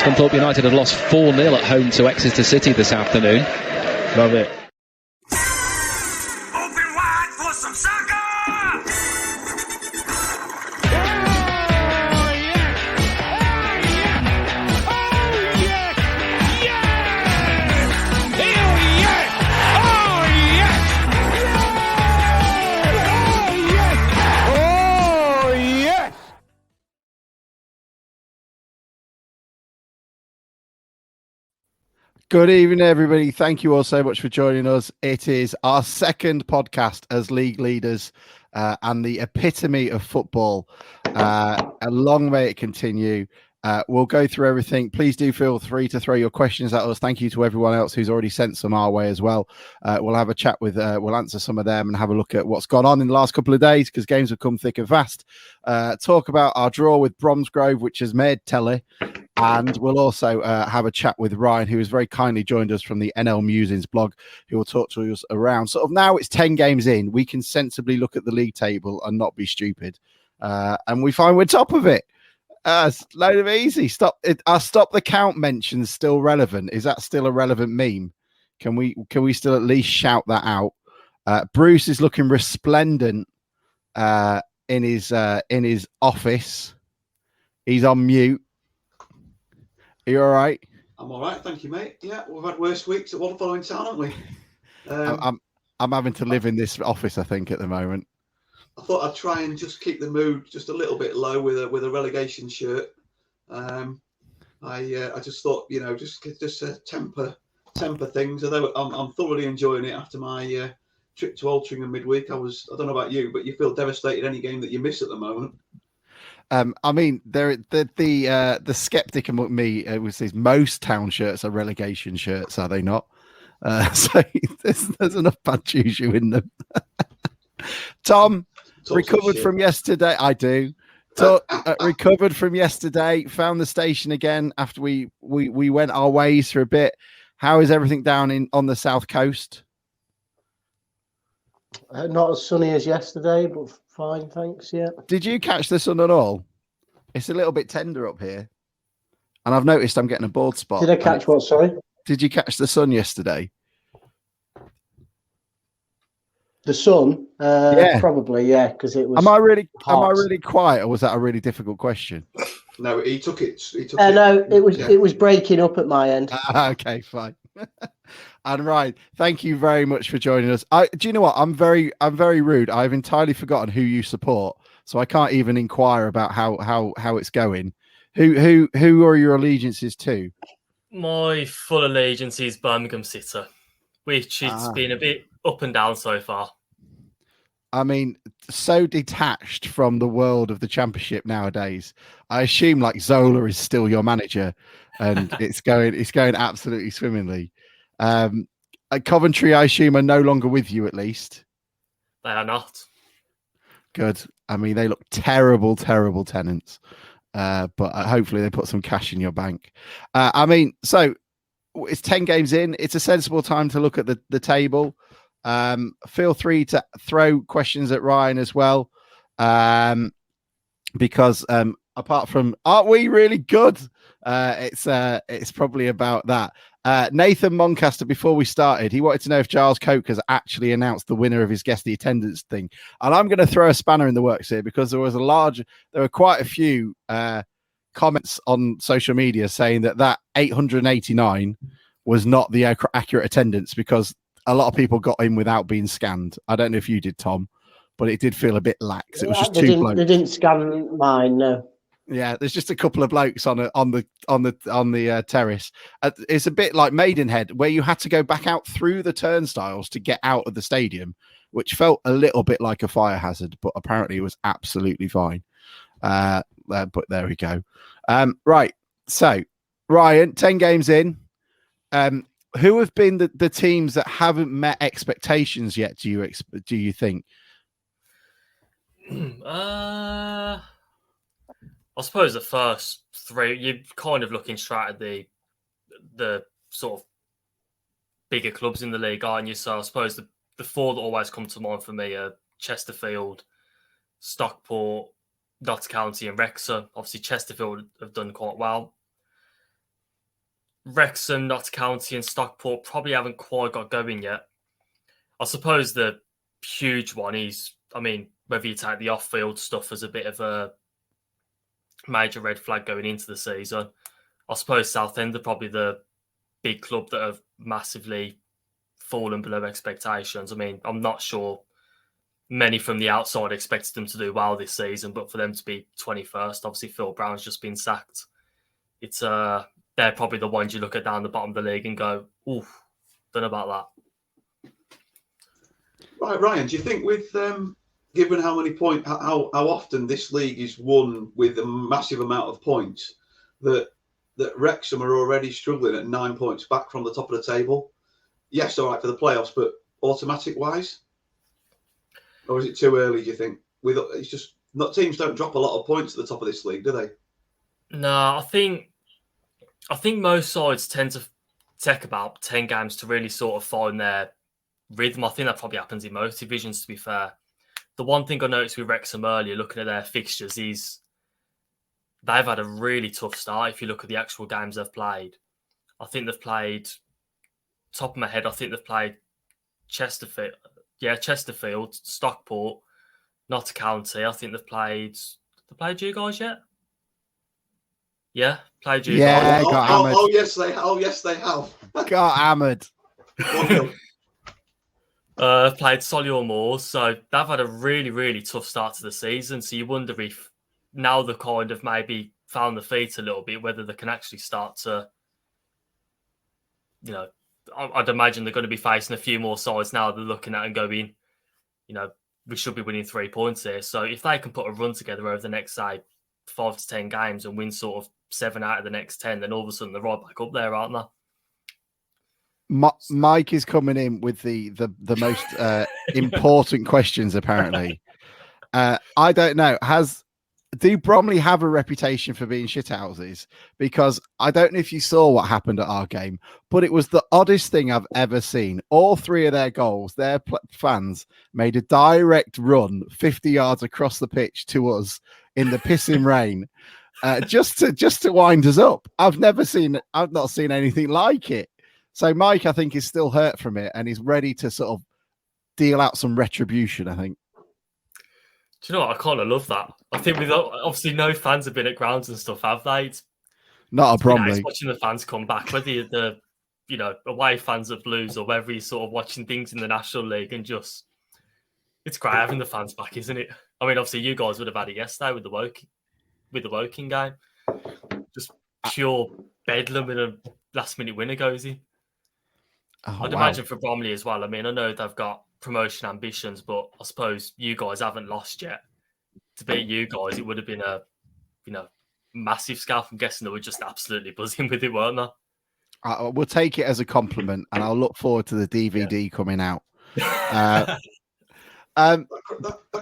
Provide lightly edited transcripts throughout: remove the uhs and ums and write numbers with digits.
Scunthorpe United have lost 4-0 at home to Exeter City this afternoon. Love it. Open wide for some soccer! Good evening, everybody. Thank you all so much for joining us. It is our second podcast as league leaders and the epitome of football. A long may it continue. We'll go through everything. Please do feel free to throw your questions at us. Thank you to everyone else who's already sent some our way as well. We'll have a chat with, we'll answer some of them and have a look at what's gone on in the last couple of days because games have come thick and fast. Talk about our draw with Bromsgrove, which has made telly. And we'll also have a chat with Ryan, who has very kindly joined us from the NL Musings blog, who will talk to us around. Sort of now it's 10 games in, we can sensibly look at the league table and not be stupid. And we find we're top of it. It's a load of easy. Stop the count mentions still relevant. Is that still a relevant meme? Can we still at least shout that out? Bruce is looking resplendent in his office. He's on mute. Are you all right? I'm all right, thank you, mate. Yeah, we've had worse weeks at one following town, haven't we? I'm having to live in this office, I think, at the moment. I thought I'd try and just keep the mood just a little bit low with a relegation shirt. I just thought, just temper things. Although I'm thoroughly enjoying it after my trip to Altrincham midweek. I don't know about you, but you feel devastated any game that you miss at the moment. I mean, the skeptic among me says most town shirts are relegation shirts, are they not? So there's enough bad juju in them. Tom recovered from yesterday. I do. Recovered from yesterday. Found the station again after we went our ways for a bit. How is everything down on the south coast? Not as sunny as yesterday, but fine, thanks. Yeah. Did you catch the sun at all? It's a little bit tender up here, and I've noticed I'm getting a bald spot. Did I catch what? Sorry. Did you catch the sun yesterday? The sun? Yeah. Probably, yeah, because it was. Am I really hot. quiet, or was that a really difficult question? No, he took it. No, it was breaking up at my end. Okay, fine. And Ryan, thank you very much for joining us. Do you know what? I'm very rude. I've entirely forgotten who you support, so I can't even inquire about how it's going. Who are your allegiances to? My full allegiance is Birmingham City, which it's been a bit up and down so far. I mean, so detached from the world of the Championship nowadays. I assume like Zola is still your manager, and it's going absolutely swimmingly. At Coventry, I assume, are no longer with you, at least. They are not. Good. I mean, they look terrible tenants. But hopefully they put some cash in your bank. I mean, so it's 10 games in. It's a sensible time to look at the table. Feel free to throw questions at Ryan as well. Because apart from, aren't we really good? It's probably about that. Nathan Moncaster, before we started, he wanted to know if Giles Coke has actually announced the winner of his Guess the Attendance thing. And I'm going to throw a spanner in the works here because there were quite a few comments on social media saying that 889 was not the accurate attendance because a lot of people got in without being scanned. I don't know if you did, Tom, but it did feel a bit lax. It was just two blokes. They didn't scan mine, no. Yeah, there's just a couple of blokes on the terrace. It's a bit like Maidenhead, where you had to go back out through the turnstiles to get out of the stadium, which felt a little bit like a fire hazard, but apparently it was absolutely fine. But there we go. Right, so Ryan, 10 games in. Who have been the teams that haven't met expectations yet? Do you think? I suppose the first three, you're kind of looking straight at the sort of bigger clubs in the league, aren't you? So I suppose the four that always come to mind for me are Chesterfield, Stockport, Notts County and Wrexham. Obviously, Chesterfield have done quite well. Wrexham, Notts County, and Stockport probably haven't quite got going yet. I suppose the huge one is, I mean, whether you take the off-field stuff as a bit of a major red flag going into the season, I suppose Southend are probably the big club that have massively fallen below expectations. I mean, I'm not sure many from the outside expected them to do well this season, but for them to be 21st, obviously Phil Brown's just been sacked. It's they're probably the ones you look at down the bottom of the league and go, ooh, don't know about that. Right, Ryan, do you think with given how many points, how often this league is won with a massive amount of points, that Wrexham are already struggling at 9 points back from the top of the table? Yes, all right for the playoffs, but automatic wise, or is it too early? Do you think? With it's just not teams don't drop a lot of points at the top of this league, do they? No, I think most sides tend to take about 10 games to really sort of find their rhythm. I think that probably happens in most divisions, to be fair. The one thing I noticed with Wrexham earlier, looking at their fixtures, is they've had a really tough start. If you look at the actual games they've played, I think they've played, top of my head, I think they've played Chesterfield, Stockport, Notts County. I think they've played you guys yet? Yeah, played you guys. Got hammered. Yes, they have. Got hammered. Played Solihull Moors, so they've had a really, really tough start to the season. So you wonder if now they've kind of maybe found the feet a little bit, whether they can actually start to, I'd imagine they're going to be facing a few more sides now they're looking at and going, we should be winning 3 points here. So if they can put a run together over the next, say, 5 to 10 games and win sort of 7 out of the next 10, then all of a sudden they're right back up there, aren't they? Mike is coming in with the most important questions, apparently. I don't know. Do Bromley have a reputation for being shithouses? Because I don't know if you saw what happened at our game, but it was the oddest thing I've ever seen. All 3 of their goals, their fans made a direct run 50 yards across the pitch to us in the pissing rain, just to wind us up. I've not seen anything like it. So Mike, I think, is still hurt from it and is ready to sort of deal out some retribution, I think. Do you know what? I kind of love that. I think with obviously no fans have been at grounds and stuff, have they? Not a problem. Nice watching the fans come back, whether you're the away fans of Blues or whether you're sort of watching things in the National League, and just it's great having the fans back, isn't it? I mean, obviously you guys would have had it yesterday with the Woking game. Just pure bedlam in a last-minute winner goes in. I'd imagine for Bromley as well. I mean, I know they've got promotion ambitions, but I suppose you guys haven't lost yet. To beat you guys, it would have been a, massive scalp. I'm guessing they were just absolutely buzzing with it, weren't they? We'll take it as a compliment, and I'll look forward to the DVD coming out. That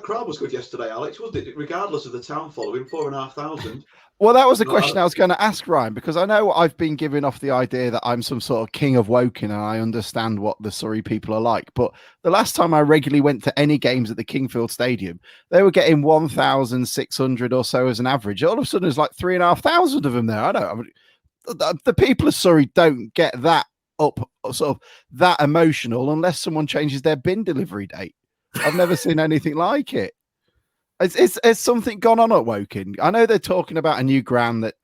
crowd was good yesterday, Alex, wasn't it? Regardless of the town following, 4,500. Well, that was the question I was going to ask, Ryan, because I know I've been giving off the idea that I'm some sort of king of Woking and I understand what the Surrey people are like. But the last time I regularly went to any games at the Kingfield Stadium, they were getting 1,600 or so as an average. All of a sudden, there's like 3,500 of them there. I mean, the people of Surrey don't get that up, sort of that emotional, unless someone changes their bin delivery date. I've never seen anything like it. Has something gone on at Woking? I know they're talking about a new ground that's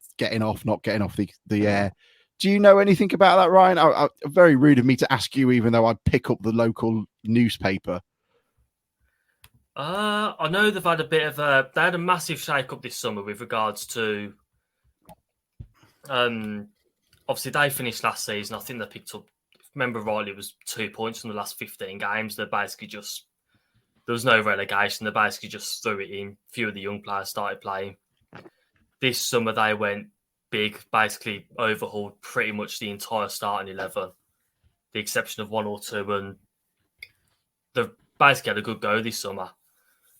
not getting off the air. Do you know anything about that, Ryan? Very rude of me to ask you, even though I'd pick up the local newspaper. I know they've had they had a massive shake-up this summer with regards to, obviously they finished last season. I think they picked up, if I remember rightly, it was 2 points from the last 15 games. They're basically there was no relegation. They basically just threw it in. A few of the young players started playing. This summer, they went big, basically overhauled pretty much the entire starting 11, the exception of 1 or 2. And they've basically had a good go this summer.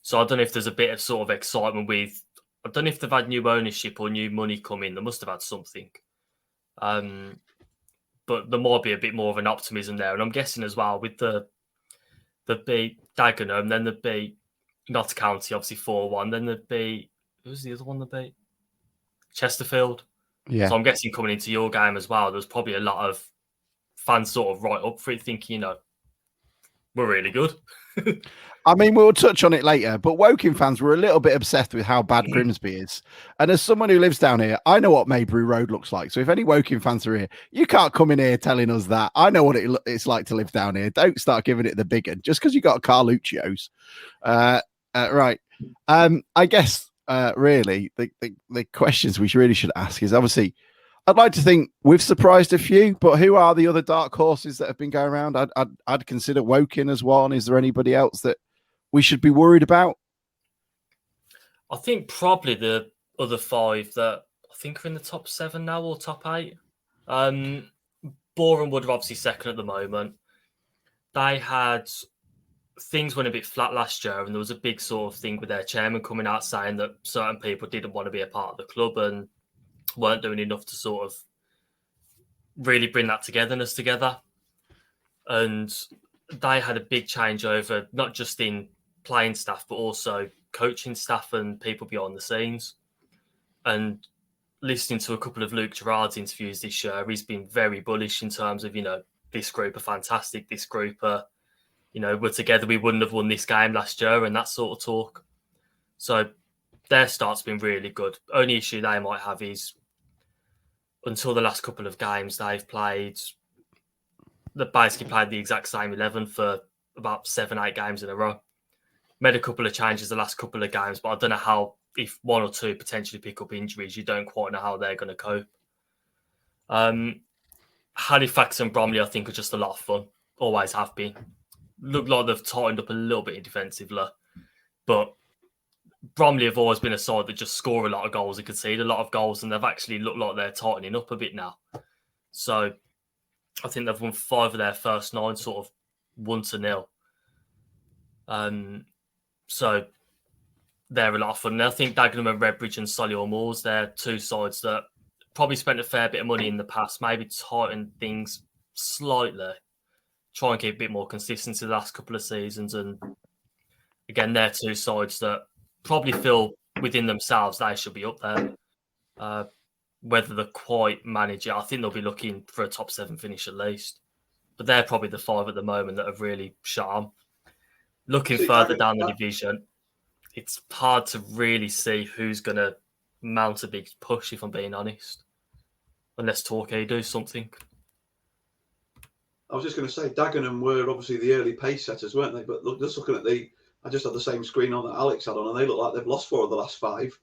So I don't know if there's a bit of sort of excitement with, I don't know if they've had new ownership or new money come in. They must have had something. But there might be a bit more of an optimism there. And I'm guessing as well with the beat Dagenham, then the beat Notts County, obviously 4-1. Then the beat, who was the other one that beat? Chesterfield. Yeah. So I'm guessing coming into your game as well, there's probably a lot of fans sort of right up for it, thinking, we're really good. I mean, we'll touch on it later, but Woking fans were a little bit obsessed with how bad Grimsby is. And as someone who lives down here, I know what Maybury Road looks like. So if any Woking fans are here, you can't come in here telling us that. I know what it's like to live down here. Don't start giving it the big one just because you got Carluccio's. Right. I guess really the questions we really should ask is obviously, I'd like to think we've surprised a few, but who are the other dark horses that have been going around? I'd consider Woking as one. Is there anybody else that we should be worried about? I think probably the other 5 that I think are in the top 7 now or top 8. Boreham Wood are obviously second at the moment. They had things went a bit flat last year, and there was a big sort of thing with their chairman coming out saying that certain people didn't want to be a part of the club and weren't doing enough to sort of really bring that togetherness together. And they had a big changeover, not just in playing staff, but also coaching staff and people behind the scenes. And listening to a couple of Luke Gerard's interviews this year, he's been very bullish in terms of, this group are fantastic. This group are, we're together. We wouldn't have won this game last year and that sort of talk. So their start's been really good. Only issue they might have is until the last couple of games they basically played the exact same 11 for about 7-8 games in a row. Made a couple of changes the last couple of games, but I don't know how, if 1 or 2 potentially pick up injuries, you don't quite know how they're going to cope. Halifax and Bromley, I think, are just a lot of fun. Always have been. Look like they've tightened up a little bit defensively, but Bromley have always been a side that just score a lot of goals and concede a lot of goals, and they've actually looked like they're tightening up a bit now. So I think they've won 5 of their first 9, sort of 1-0. So they're a lot of fun. And I think Dagenham and Redbridge and Solihull Moors, they're 2 sides that probably spent a fair bit of money in the past, maybe tighten things slightly, try and keep a bit more consistency the last couple of seasons. And again, they're 2 sides that probably feel within themselves they should be up there. Whether they quite manage it, I think they'll be looking for a top 7 finish at least. But they're probably the 5 at the moment that have really shot on. Looking further down the division, it's hard to really see who's going to mount a big push, if I'm being honest. Unless Torquay do something. I was just going to say, Dagenham were obviously the early pace setters, weren't they? But look, just looking at I just had the same screen on that Alex had on, and they look like they've lost 4 of the last 5.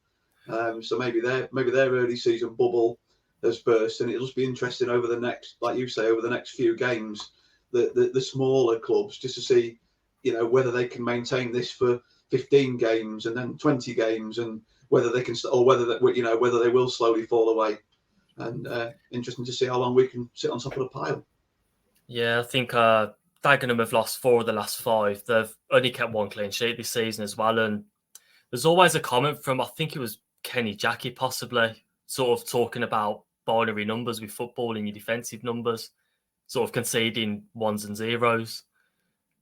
So maybe their early season bubble has burst, and it'll just be interesting over the next, like you say, over the next few games, the smaller clubs, just to see, whether they can maintain this for 15 games and then 20 games, and whether they can, or whether whether they will slowly fall away. And interesting to see how long we can sit on top of the pile. Yeah, I think Dagenham have lost 4 of the last 5. They've only kept 1 clean sheet this season as well. And there's always a comment from, I think it was Kenny Jackie possibly, sort of talking about binary numbers with football and your defensive numbers, sort of conceding 1s and 0s.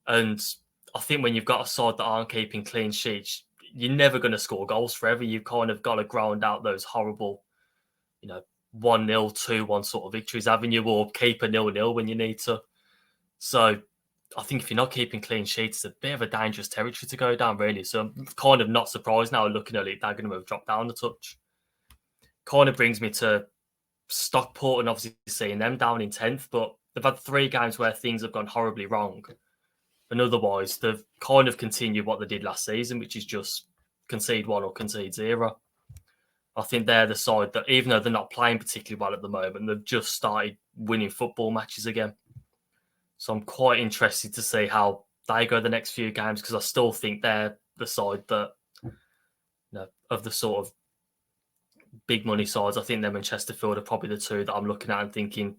And I think when you've got a side that aren't keeping clean sheets, you're never going to score goals forever. You've kind of got to ground out those horrible, 1-0, 2-1 sort of victories, haven't you? Or keep a 0-0 when you need to. So I think if you're not keeping clean sheets, it's a bit of a dangerous territory to go down, really. So I'm kind of not surprised now looking at it, Dagenham have dropped down a touch. Kind of brings me to Stockport and obviously seeing them down in 10th, but they've had 3 games where things have gone horribly wrong. And otherwise, they've kind of continued what they did last season, which is just concede 1 or concede 0. I think they're the side that, even though they're not playing particularly well at the moment, they've just started winning football matches again. So I'm quite interested to see how they go the next few games, because I still think they're the side that, of the sort of big money sides, I think them and Chesterfield are probably the 2 that I'm looking at and thinking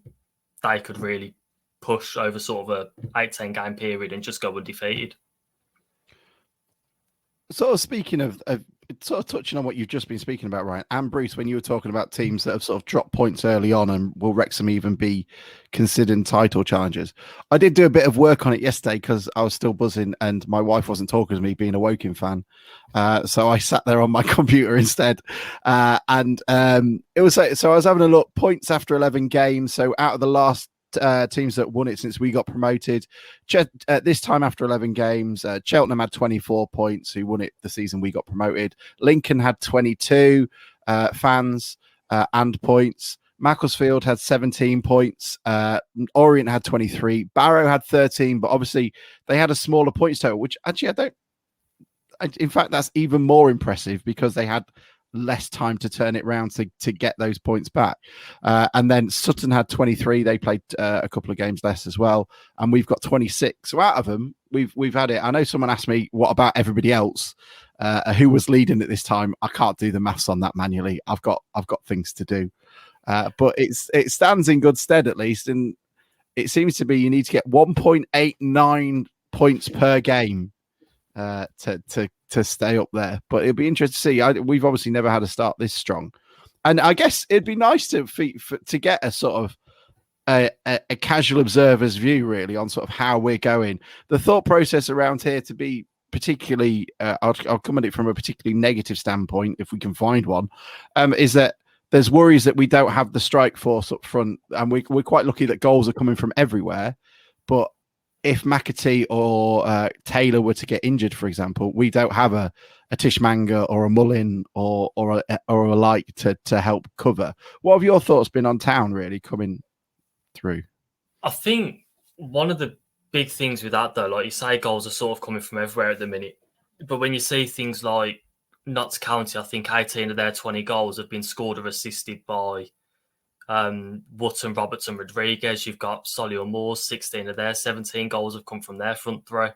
they could really push over sort of a 8-10 game period and just go undefeated. Sort of speaking of sort of touching on what you've just been speaking about, Ryan, and Bruce, when you were talking about teams that have sort of dropped points early on, and will Wrexham even be considered title challengers? I did do a bit of work on it yesterday because I was still buzzing and my wife wasn't talking to me, being a Woking fan. So I sat there on my computer instead. And it was so I was having a look, points after 11 games. So out of the last teams that won it since we got promoted, this time after 11 games, Cheltenham had 24 points, who won it the season we got promoted. Lincoln had 22 fans and points. Macclesfield had 17 points. Orient had 23. Barrow had 13, but obviously they had a smaller points total, which actually in fact, that's even more impressive because they had less time to turn it around to get those points back. And then Sutton had 23. They played a couple of games less as well. And we've got 26. So out of them, we've had it. I know someone asked me, what about everybody else who was leading at this time? I can't do the maths on that manually. I've got things to do. But it stands in good stead, at least. And it seems to be you need to get 1.89 points per game to stay up there. But it'll be interesting to see. We've obviously never had a start this strong, and I guess it'd be nice to get a sort of a casual observer's view, really, on sort of how we're going. The thought process around here to be particularly, I'll come at it from a particularly negative standpoint, if we can find one, is that there's worries that we don't have the strike force up front, and we're quite lucky that goals are coming from everywhere, but if McAtee or Taylor were to get injured, for example, we don't have a Tishmanga or a Mullin or a like to help cover. What have your thoughts been on Town really coming through? I think one of the big things with that, though, like you say, goals are sort of coming from everywhere at the minute. But when you see things like Notts County, I think 18 of their 20 goals have been scored or assisted by Wootton, Robertson, Rodriguez. You've got Solihull Moors, 16 of their 17 goals have come from their front throw.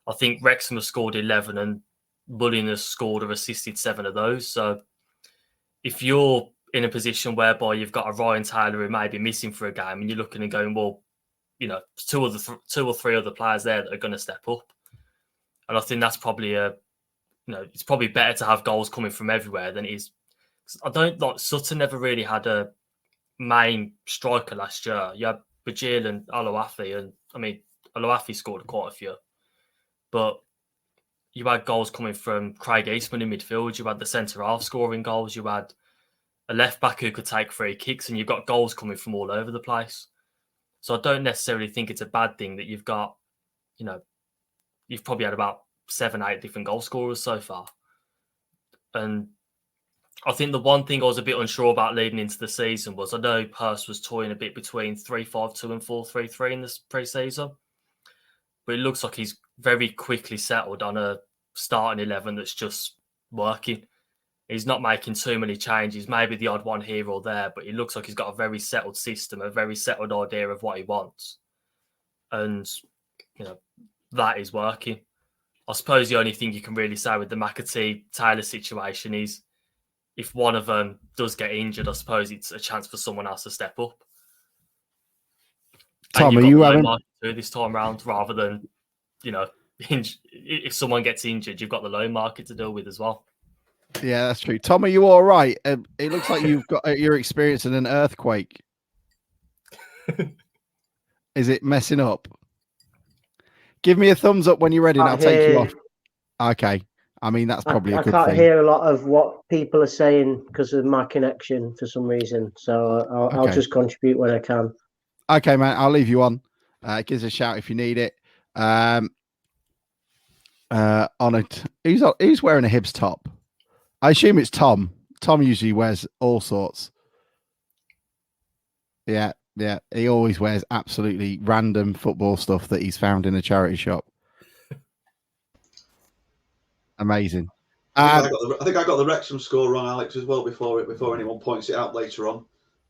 I think Wrexham has scored 11 and Mullin has scored or assisted 7 of those. So if you're in a position whereby you've got a Ryan Taylor who may be missing for a game and you're looking and going, well, you know, two or three other players there that are going to step up. And I think that's probably it's probably better to have goals coming from everywhere than it is. Sutton never really had a main striker last year. You had Bajil and Aloafi, and I mean, Aloafi scored quite a few, but you had goals coming from Craig Eastman in midfield. You had the centre half scoring goals. You had a left back who could take free kicks, and you've got goals coming from all over the place. So I don't necessarily think it's a bad thing that you've got, you've probably had about 7-8 different goal scorers so far. And I think the one thing I was a bit unsure about leading into the season was I know Hurst was toying a bit between 3-5-2 and 4-3-3 in this pre-season, but it looks like he's very quickly settled on a starting 11 that's just working. He's not making too many changes, maybe the odd one here or there, but it looks like he's got a very settled system, a very settled idea of what he wants. And, that is working. I suppose the only thing you can really say with the McAtee-Taylor situation is if one of them does get injured, I suppose it's a chance for someone else to step up. Tom, are you having this time round rather than, if someone gets injured, you've got the loan market to deal with as well. Yeah, that's true. Tom, are you all right? It looks like you're experiencing an earthquake. Is it messing up? Give me a thumbs up when you're ready and I'll take you off. Okay. I mean, that's probably a good thing. I can't hear a lot of what people are saying because of my connection for some reason. So I'll just contribute when I can. Okay, man. I'll leave you on. Give us a shout if you need it. On it. Who's wearing a Hibs top? I assume it's Tom. Tom usually wears all sorts. Yeah. He always wears absolutely random football stuff that he's found in a charity shop. Amazing. I think I got the Wrexham score wrong, Alex, as well before anyone points it out later on.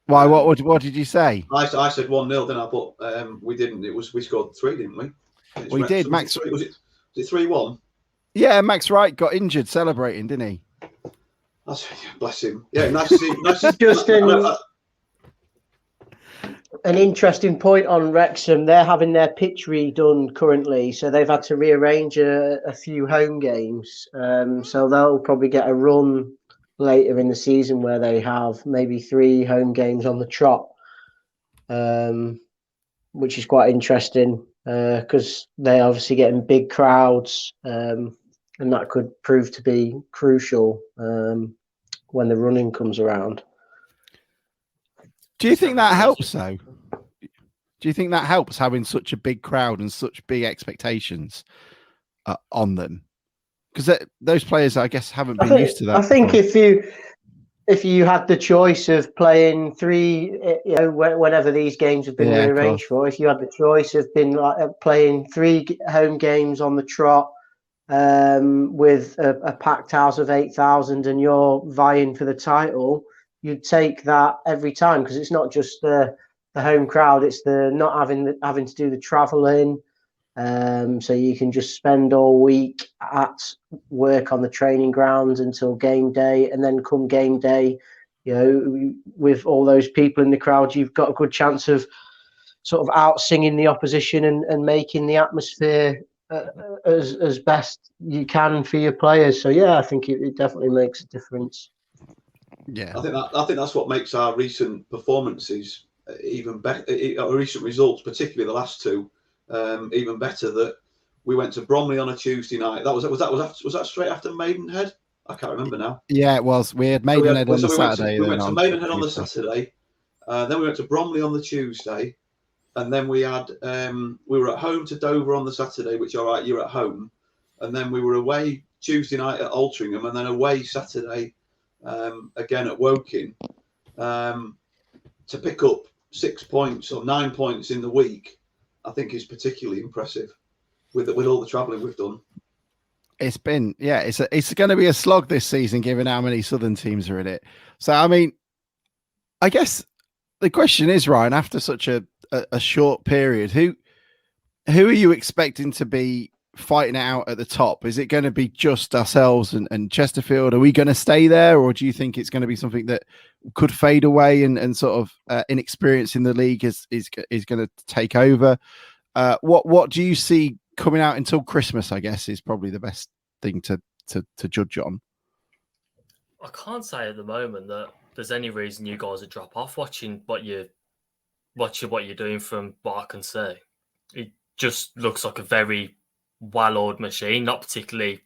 Why? What did you say? I said 1-0, didn't I? But we didn't. We scored 3, didn't we? We did. Max was it 3-1? Yeah, Max Wright got injured celebrating, didn't he? Bless him. Yeah, nice to see. Justin. an interesting point on Wrexham. They're having their pitch redone currently, so they've had to rearrange a few home games. So they'll probably get a run later in the season where they have maybe 3 home games on the trot, which is quite interesting because they're obviously getting big crowds, and that could prove to be crucial when the running comes around. Do you think that helps, though? Do you think that helps having such a big crowd and such big expectations on them? Because those players, I guess, haven't been used to that. I think if you had the choice of playing 3, whenever these games have been rearranged for, if you had the choice of playing 3 home games on the trot with a packed house of 8,000 and you're vying for the title, you'd take that every time because it's not just the home crowd, it's the not having to do the travelling. So you can just spend all week at work on the training grounds until game day, and then come game day, with all those people in the crowd, you've got a good chance of sort of out singing the opposition and making the atmosphere as best you can for your players. So yeah, I think it definitely makes a difference. Yeah, I think that's what makes our recent performances even better. Our recent results, particularly the last 2, even better. That we went to Bromley on a Tuesday night. Was that straight after Maidenhead? I can't remember now. Yeah, it was. We had Maidenhead on the Saturday. We went to Maidenhead on the Saturday. Then we went to Bromley on the Tuesday, and then we had we were at home to Dover on the Saturday, which you're at home, and then we were away Tuesday night at Altrincham, and then away Saturday. Again at Woking, to pick up 6 points or 9 points in the week, I think is particularly impressive with all the travelling we've done. It's been, it's going to be a slog this season, given how many Southern teams are in it. So, I mean, I guess the question is, Ryan, after such a short period, who are you expecting to be fighting it out at the top? Is it going to be just ourselves and Chesterfield? Are we going to stay there, or do you think it's going to be something that could fade away and sort of inexperience in the league is going to take over? What do you see coming out until Christmas? I guess is probably the best thing to judge on. I can't say at the moment that there's any reason you guys would drop off watching what you're doing. From what I can see, it just looks like a very well-oiled machine, not particularly,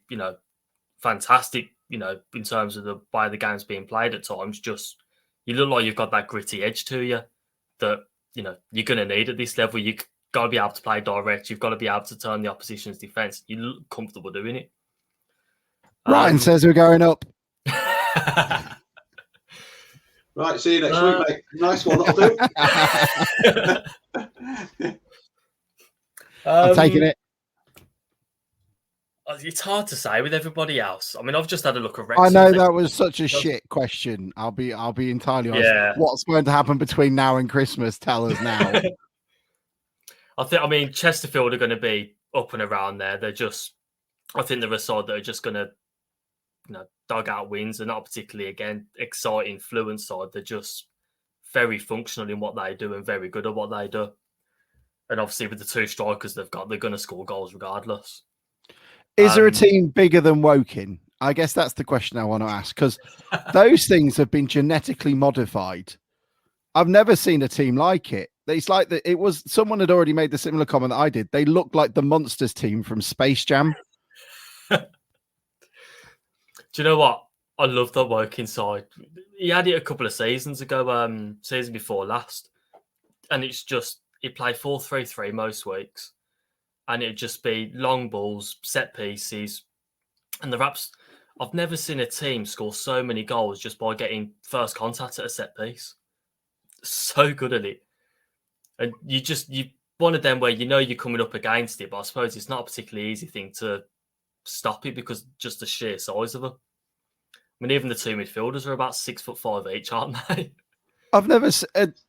fantastic, in terms of the way the game's being played at times. Just, you look like you've got that gritty edge to you that, you're going to need at this level. You've got to be able to play direct. You've got to be able to turn the opposition's defence. You look comfortable doing it. Ryan says we're going up. Right, see you next week, mate. Nice one, that'll do. I'm taking it. It's hard to say with everybody else. I mean, I've just had a look at Wrexham. I know that was such a shit question. I'll be entirely honest. Yeah. What's going to happen between now and Christmas? Tell us now. I mean, Chesterfield are going to be up and around there. I think they're a side that are just going to, dug out wins. They're not particularly, again, exciting, fluent side. They're just very functional in what they do and very good at what they do. And obviously, with the 2 strikers they've got, they're going to score goals regardless. Is there a team bigger than Woking? I guess that's the question I want to ask, because those things have been genetically modified. I've never seen a team like it. It's like that. It was someone had already made the similar comment that I did. They looked like the Monsters team from Space Jam. Do you know what? I love that Woking side. He had it a couple of seasons ago, season before last, and it's just he played 4-3-3 most weeks. And it'd just be long balls, set pieces. And I've never seen a team score so many goals just by getting first contact at a set piece. So good at it. And you one of them where you're coming up against it, but I suppose it's not a particularly easy thing to stop it because just the sheer size of them. I mean, even the 2 midfielders are about 6'5" each, aren't they? I've never.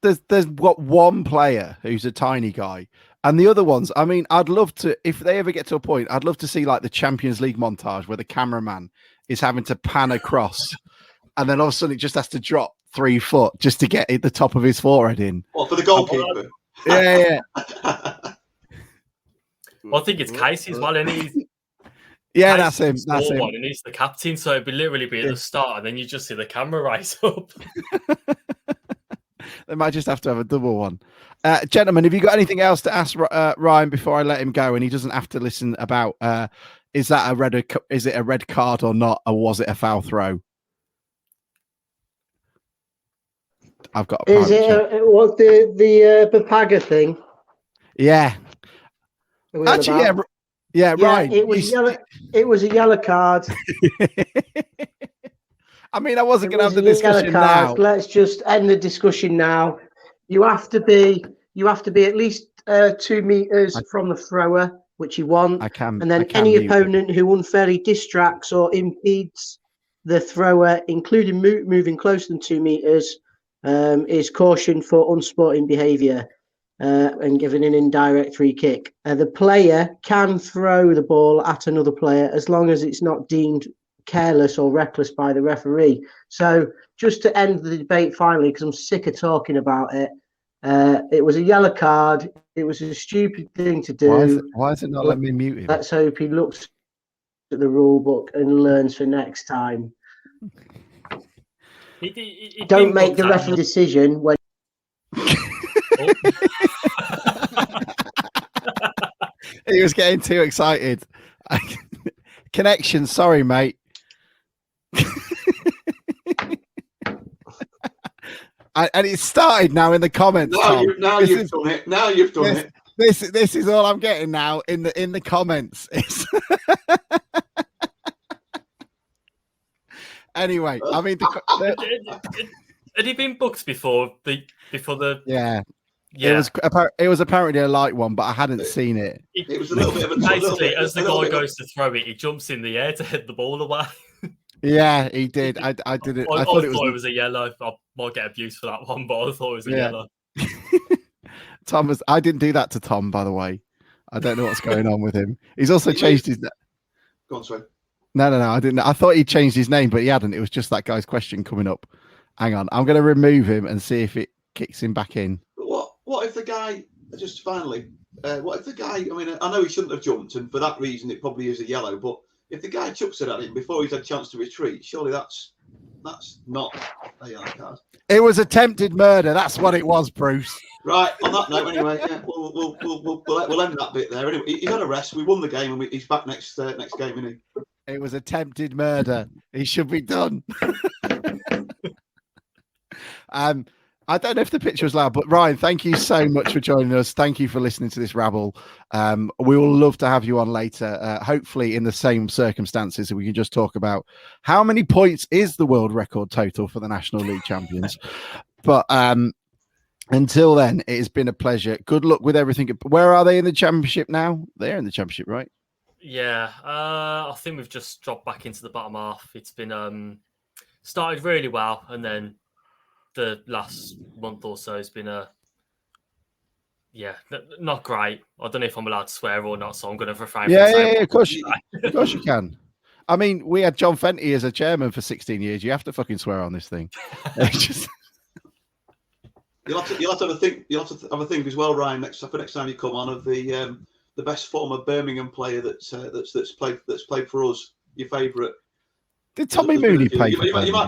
There's got one player who's a tiny guy. And the other ones, I mean, I'd love to, if they ever get to a point, I'd love to see like the Champions League montage where the cameraman is having to pan across and then all of a sudden it just has to drop 3 foot just to get the top of his forehead in. What, for the goalkeeper? Yeah. Well, I think it's Casey as well, and he's that's him. That's him. One, and he's the captain, so it'd literally be at the start, and then you just see the camera rise up. They might just have to have a double one. Gentlemen, have you got anything else to ask Ryan before I let him go? And he doesn't have to listen about is it a red card or not, or was it a foul throw? I've got. Is it was the Papaga thing? Yeah. Actually, yeah, right. It was yellow. It was a yellow card. I mean, I wasn't going to have the discussion now. Let's just end the discussion now. You have to be at least 2 meters from the thrower, which you want. And then any opponent who unfairly distracts or impedes the thrower, including moving closer than 2 meters, is cautioned for unsporting behaviour and given an indirect free kick. The player can throw the ball at another player as long as it's not deemed careless or reckless by the referee. So just to end the debate finally, because I'm sick of talking about it, it was a yellow card. It was a stupid thing to do. Why is it not letting me mute him? Let's hope he looks at the rule book and learns for next time. Don't make the referee decision when. He was getting too excited. Connection, sorry, mate. And it started now in the comments. Now you've done it. Now you've done it. This is all I'm getting now in the comments. Anyway, I mean, had he been booked before the? Yeah. It was apparently a light one, but I hadn't seen it. It was a little bit of a basically as the guy goes to throw it, he jumps in the air to hit the ball away. Yeah, he did. I did it. I thought it was a yellow. I might get abused for that one, but I thought it was a yellow. Tom was. I didn't do that to Tom, by the way. I don't know what's going on with him. He's also changed his. Go on, sorry. No, I didn't. I thought he changed his name, but he hadn't. It was just that guy's question coming up. Hang on, I'm going to remove him and see if it kicks him back in. What if the guy, just finally, what if the guy, I mean, I know he shouldn't have jumped, and for that reason it probably is a yellow, but if the guy chucks it at him before he's had a chance to retreat, surely that's not a yellow card. It was attempted murder. That's what it was, Bruce. Right, on that note, anyway, yeah, we'll end that bit there. Anyway, he's had a rest. We won the game, and he's back next game, isn't he? It was attempted murder. He should be done. I don't know if the picture was loud, but Ryan, thank you so much for joining us. Thank you for listening to this rabble. We will love to have you on later, hopefully in the same circumstances, so we can just talk about how many points is the world record total for the National League champions. But until then, it has been a pleasure. Good luck with everything. Where are they in the championship now? They're in the championship, right? Yeah, I think we've just dropped back into the bottom half. It's been started really well, and then the last month or so has been not great. I don't know if I'm allowed to swear or not, so I'm going to refrain. Yeah, of course you can. I mean, we had John Fenty as a chairman for 16 years. You have to fucking swear on this thing. You'll have to have a think. You'll have to have a think as well, Ryan. Next time you come on, of the best former Birmingham player that's played for us. Your favourite. Did Tommy Mooney play? You might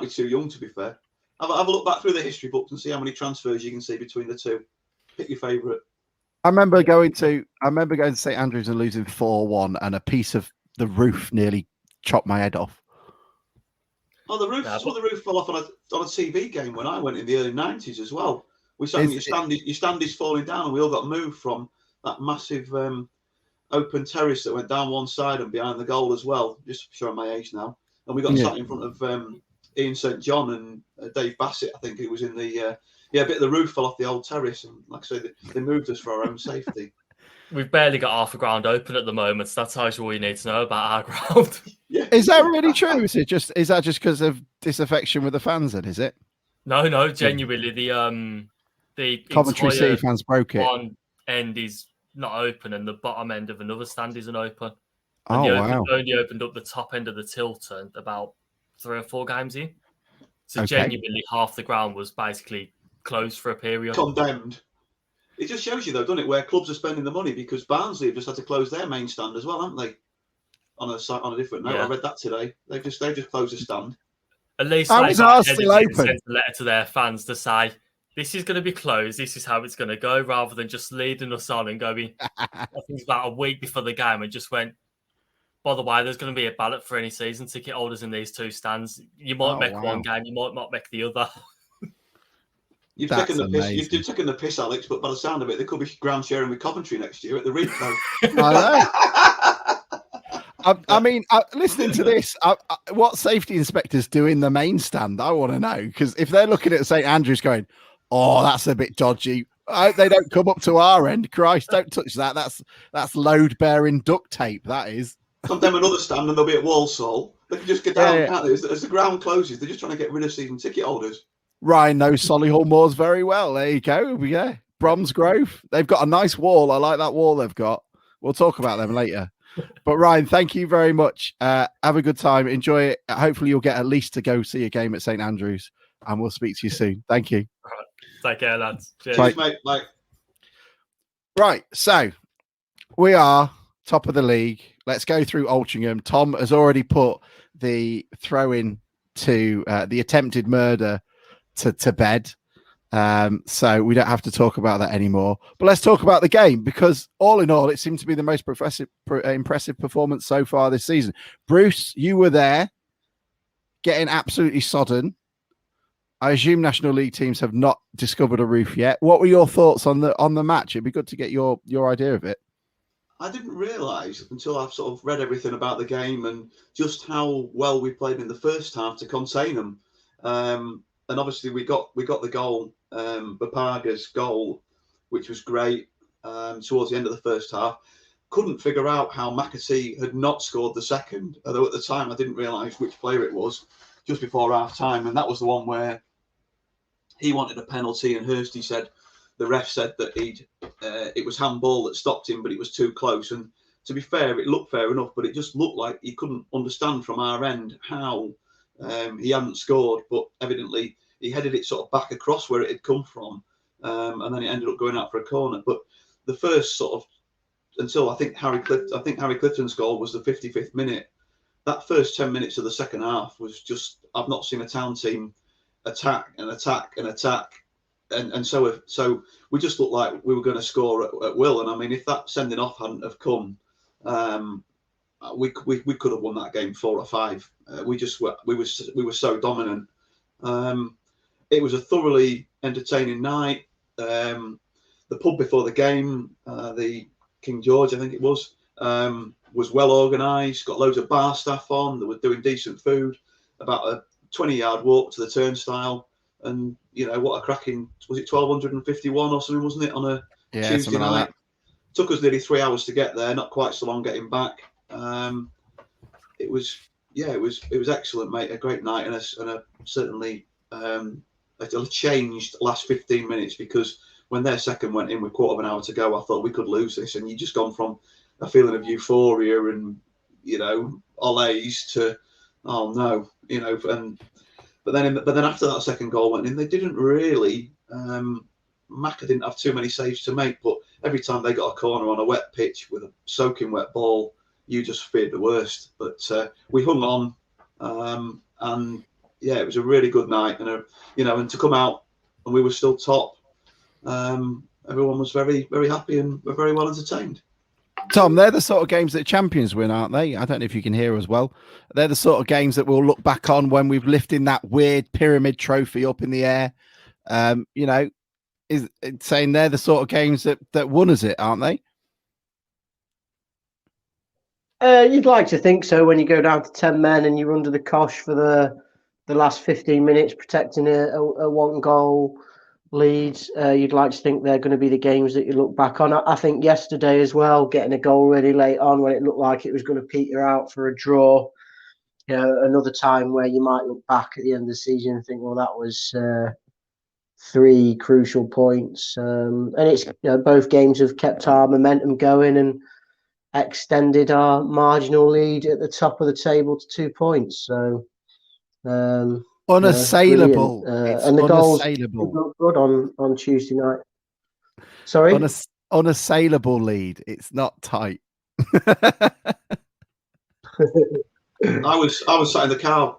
be too young, to be fair. Have a look back through the history books and see how many transfers you can see between the two. Pick your favourite. I remember going to St Andrews and losing 4-1, and a piece of the roof nearly chopped my head off. Oh, the roof fell off on a TV game when I went in the early 90s as well. We saw your standees falling down, and we all got moved from that massive open terrace that went down one side and behind the goal as well. Just showing my age now, and we got sat in front of Ian St John and Dave Bassett. I think it was in the a bit of the roof fell off the old terrace, and like I say, they moved us for our own safety. We've barely got half a ground open at the moment, so that tells you all you need to know about our ground. Yeah, is that really true? Is that just because of disaffection with the fans? Then is it? No, genuinely, the Coventry City fans broke it. One end is not open, and the bottom end of another stand isn't open. And wow! Only opened up the top end of the Tilton about 3 or 4 games in. So genuinely, half the ground was basically closed for a period. Condemned. It just shows you, though, doesn't it, where clubs are spending the money, because Barnsley have just had to close their main stand as well, haven't they? On a different note, I read that today. They've just closed the stand. At least I was still open. Sent a letter to their fans to say, this is going to be closed, this is how it's going to go, rather than just leading us on and going, I think it's about a week before the game, and just went, by the way, there's going to be a ballot for any season ticket holders in these two stands. You might make one game, you might not make the other. You've taken the piss, Alex, but by the sound of it, there could be ground sharing with Coventry next year at the Rico. I know. I mean, listening to this, what safety inspectors do in the main stand? I want to know, because if they're looking at St Andrews going, "Oh, that's a bit dodgy," they don't come up to our end. Christ, don't touch that. That's load-bearing duct tape. That is. Condemn another stand, and they'll be at Walsall. They can just get down, can't they? As the ground closes, they're just trying to get rid of season ticket holders. Ryan knows Solihull Moors very well. There you go. Yeah, Bromsgrove. They've got a nice wall. I like that wall they've got. We'll talk about them later. But Ryan, thank you very much. Have a good time. Enjoy it. Hopefully you'll get at least to go see a game at St Andrews, and we'll speak to you soon. Thank you. All right. Take care, lads. Cheers. Cheers, mate. Bye. Right, so we are top of the league. Let's go through Altrincham. Tom has already put the throw-in to the attempted murder to bed. So we don't have to talk about that anymore. But let's talk about the game, because all in all, it seemed to be the most impressive performance so far this season. Bruce, you were there, getting absolutely sodden. I assume National League teams have not discovered a roof yet. What were your thoughts on the match? It'd be good to get your idea of it. I didn't realise until I've sort of read everything about the game and just how well we played in the first half to contain them. And obviously we got the goal, Bapaga's goal, which was great towards the end of the first half. Couldn't figure out how McAtee had not scored the second, although at the time I didn't realise which player it was just before half time. And that was the one where he wanted a penalty, and Hursty said, the ref said that it was handball that stopped him, but it was too close. And to be fair, it looked fair enough, but it just looked like he couldn't understand from our end how he hadn't scored, but evidently he headed it sort of back across where it had come from, and then it ended up going out for a corner. But the first sort of, until I think Harry Clifton's goal was the 55th minute, that first 10 minutes of the second half was just, I've not seen a Town team attack and attack and attack. And so we just looked like we were going to score at will. And I mean, if that sending off hadn't have come, we could have won that game 4 or 5. We were so dominant. It was a thoroughly entertaining night. The pub before the game, the King George, I think it was well organised. Got loads of bar staff on. They were doing decent food. About a 20-yard walk to the turnstile. And, you know, what a cracking, was it 1251 or something, wasn't it, on a Tuesday night? Like took us nearly 3 hours to get there, not quite so long getting back. It was excellent, mate. A great night, and a certainly a changed last 15 minutes, because when their second went in with quarter of an hour to go, I thought we could lose this. And you just gone from a feeling of euphoria and, you know, olays to, oh no, you know, But then after that second goal went in, they didn't really. Macca didn't have too many saves to make, but every time they got a corner on a wet pitch with a soaking wet ball, you just feared the worst. But we hung on, and yeah, it was a really good night, and to come out and we were still top. Everyone was very, very happy and very well entertained. Tom, they're the sort of games that champions win, aren't they? I don't know if you can hear as well. They're the sort of games that we'll look back on when we've lifted that weird pyramid trophy up in the air. You know, is saying they're the sort of games that won us it, aren't they? You'd like to think so when you go down to 10 men and you're under the cosh for the last 15 minutes protecting a one goal lead. You'd like to think they're going to be the games that you look back on. I think yesterday as well, getting a goal really late on when it looked like it was going to peter out for a draw. You know, another time where you might look back at the end of the season and think, well, that was 3 crucial points. And it's, you know, both games have kept our momentum going and extended our marginal lead at the top of the table to 2 points. So unassailable. Brilliant. It's And the goals unassailable. look good on Tuesday night. Sorry? Unassailable lead. It's not tight. I was sat in the car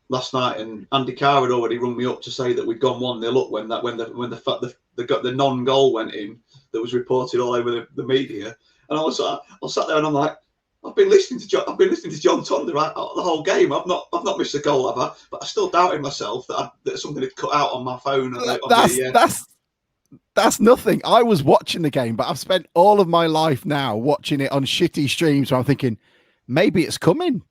last night, and Andy Carr had already rung me up to say that we'd gone 1-0 up when the non-goal went in. That was reported all over the media, and I was sat there and I'm like, I've been listening to John Tonder the whole game. I've not missed a goal, have I? But I still doubted myself that something had cut out on my phone. That's nothing. I was watching the game, but I've spent all of my life now watching it on shitty streams. So I'm thinking, maybe it's coming.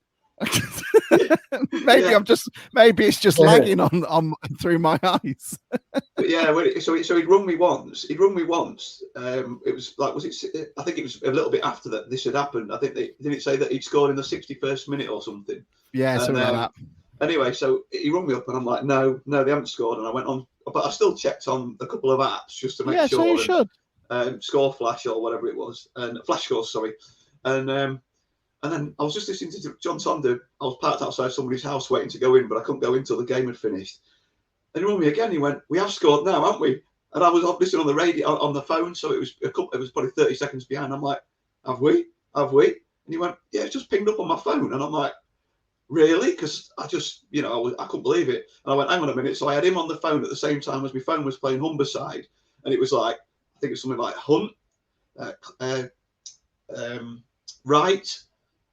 Maybe it's just lagging on through my eyes. But yeah, so he'd rung me once. It was like, I think it was a little bit after that this had happened. I think didn't say that he'd scored in the 61st minute or something. Yeah, something like that. Anyway, so he rung me up and I'm like, no, they haven't scored. And I went on, but I still checked on a couple of apps just to make sure. Yeah, so you should. Score Flash or whatever it was, and Flash Scores, sorry, and then I was just listening to John Tonder. I was parked outside somebody's house waiting to go in, but I couldn't go in until the game had finished. And he rang me again. He went, "We have scored now, haven't we?" And I was listening on the radio, on the phone, so it was probably 30 seconds behind. I'm like, "Have we? Have we?" And he went, "Yeah, it's just pinged up on my phone." And I'm like, "Really?" Because I just, I couldn't believe it. And I went, "Hang on a minute." So I had him on the phone at the same time as my phone was playing Humberside, and it was like, I think it was something like Hunt, Wright,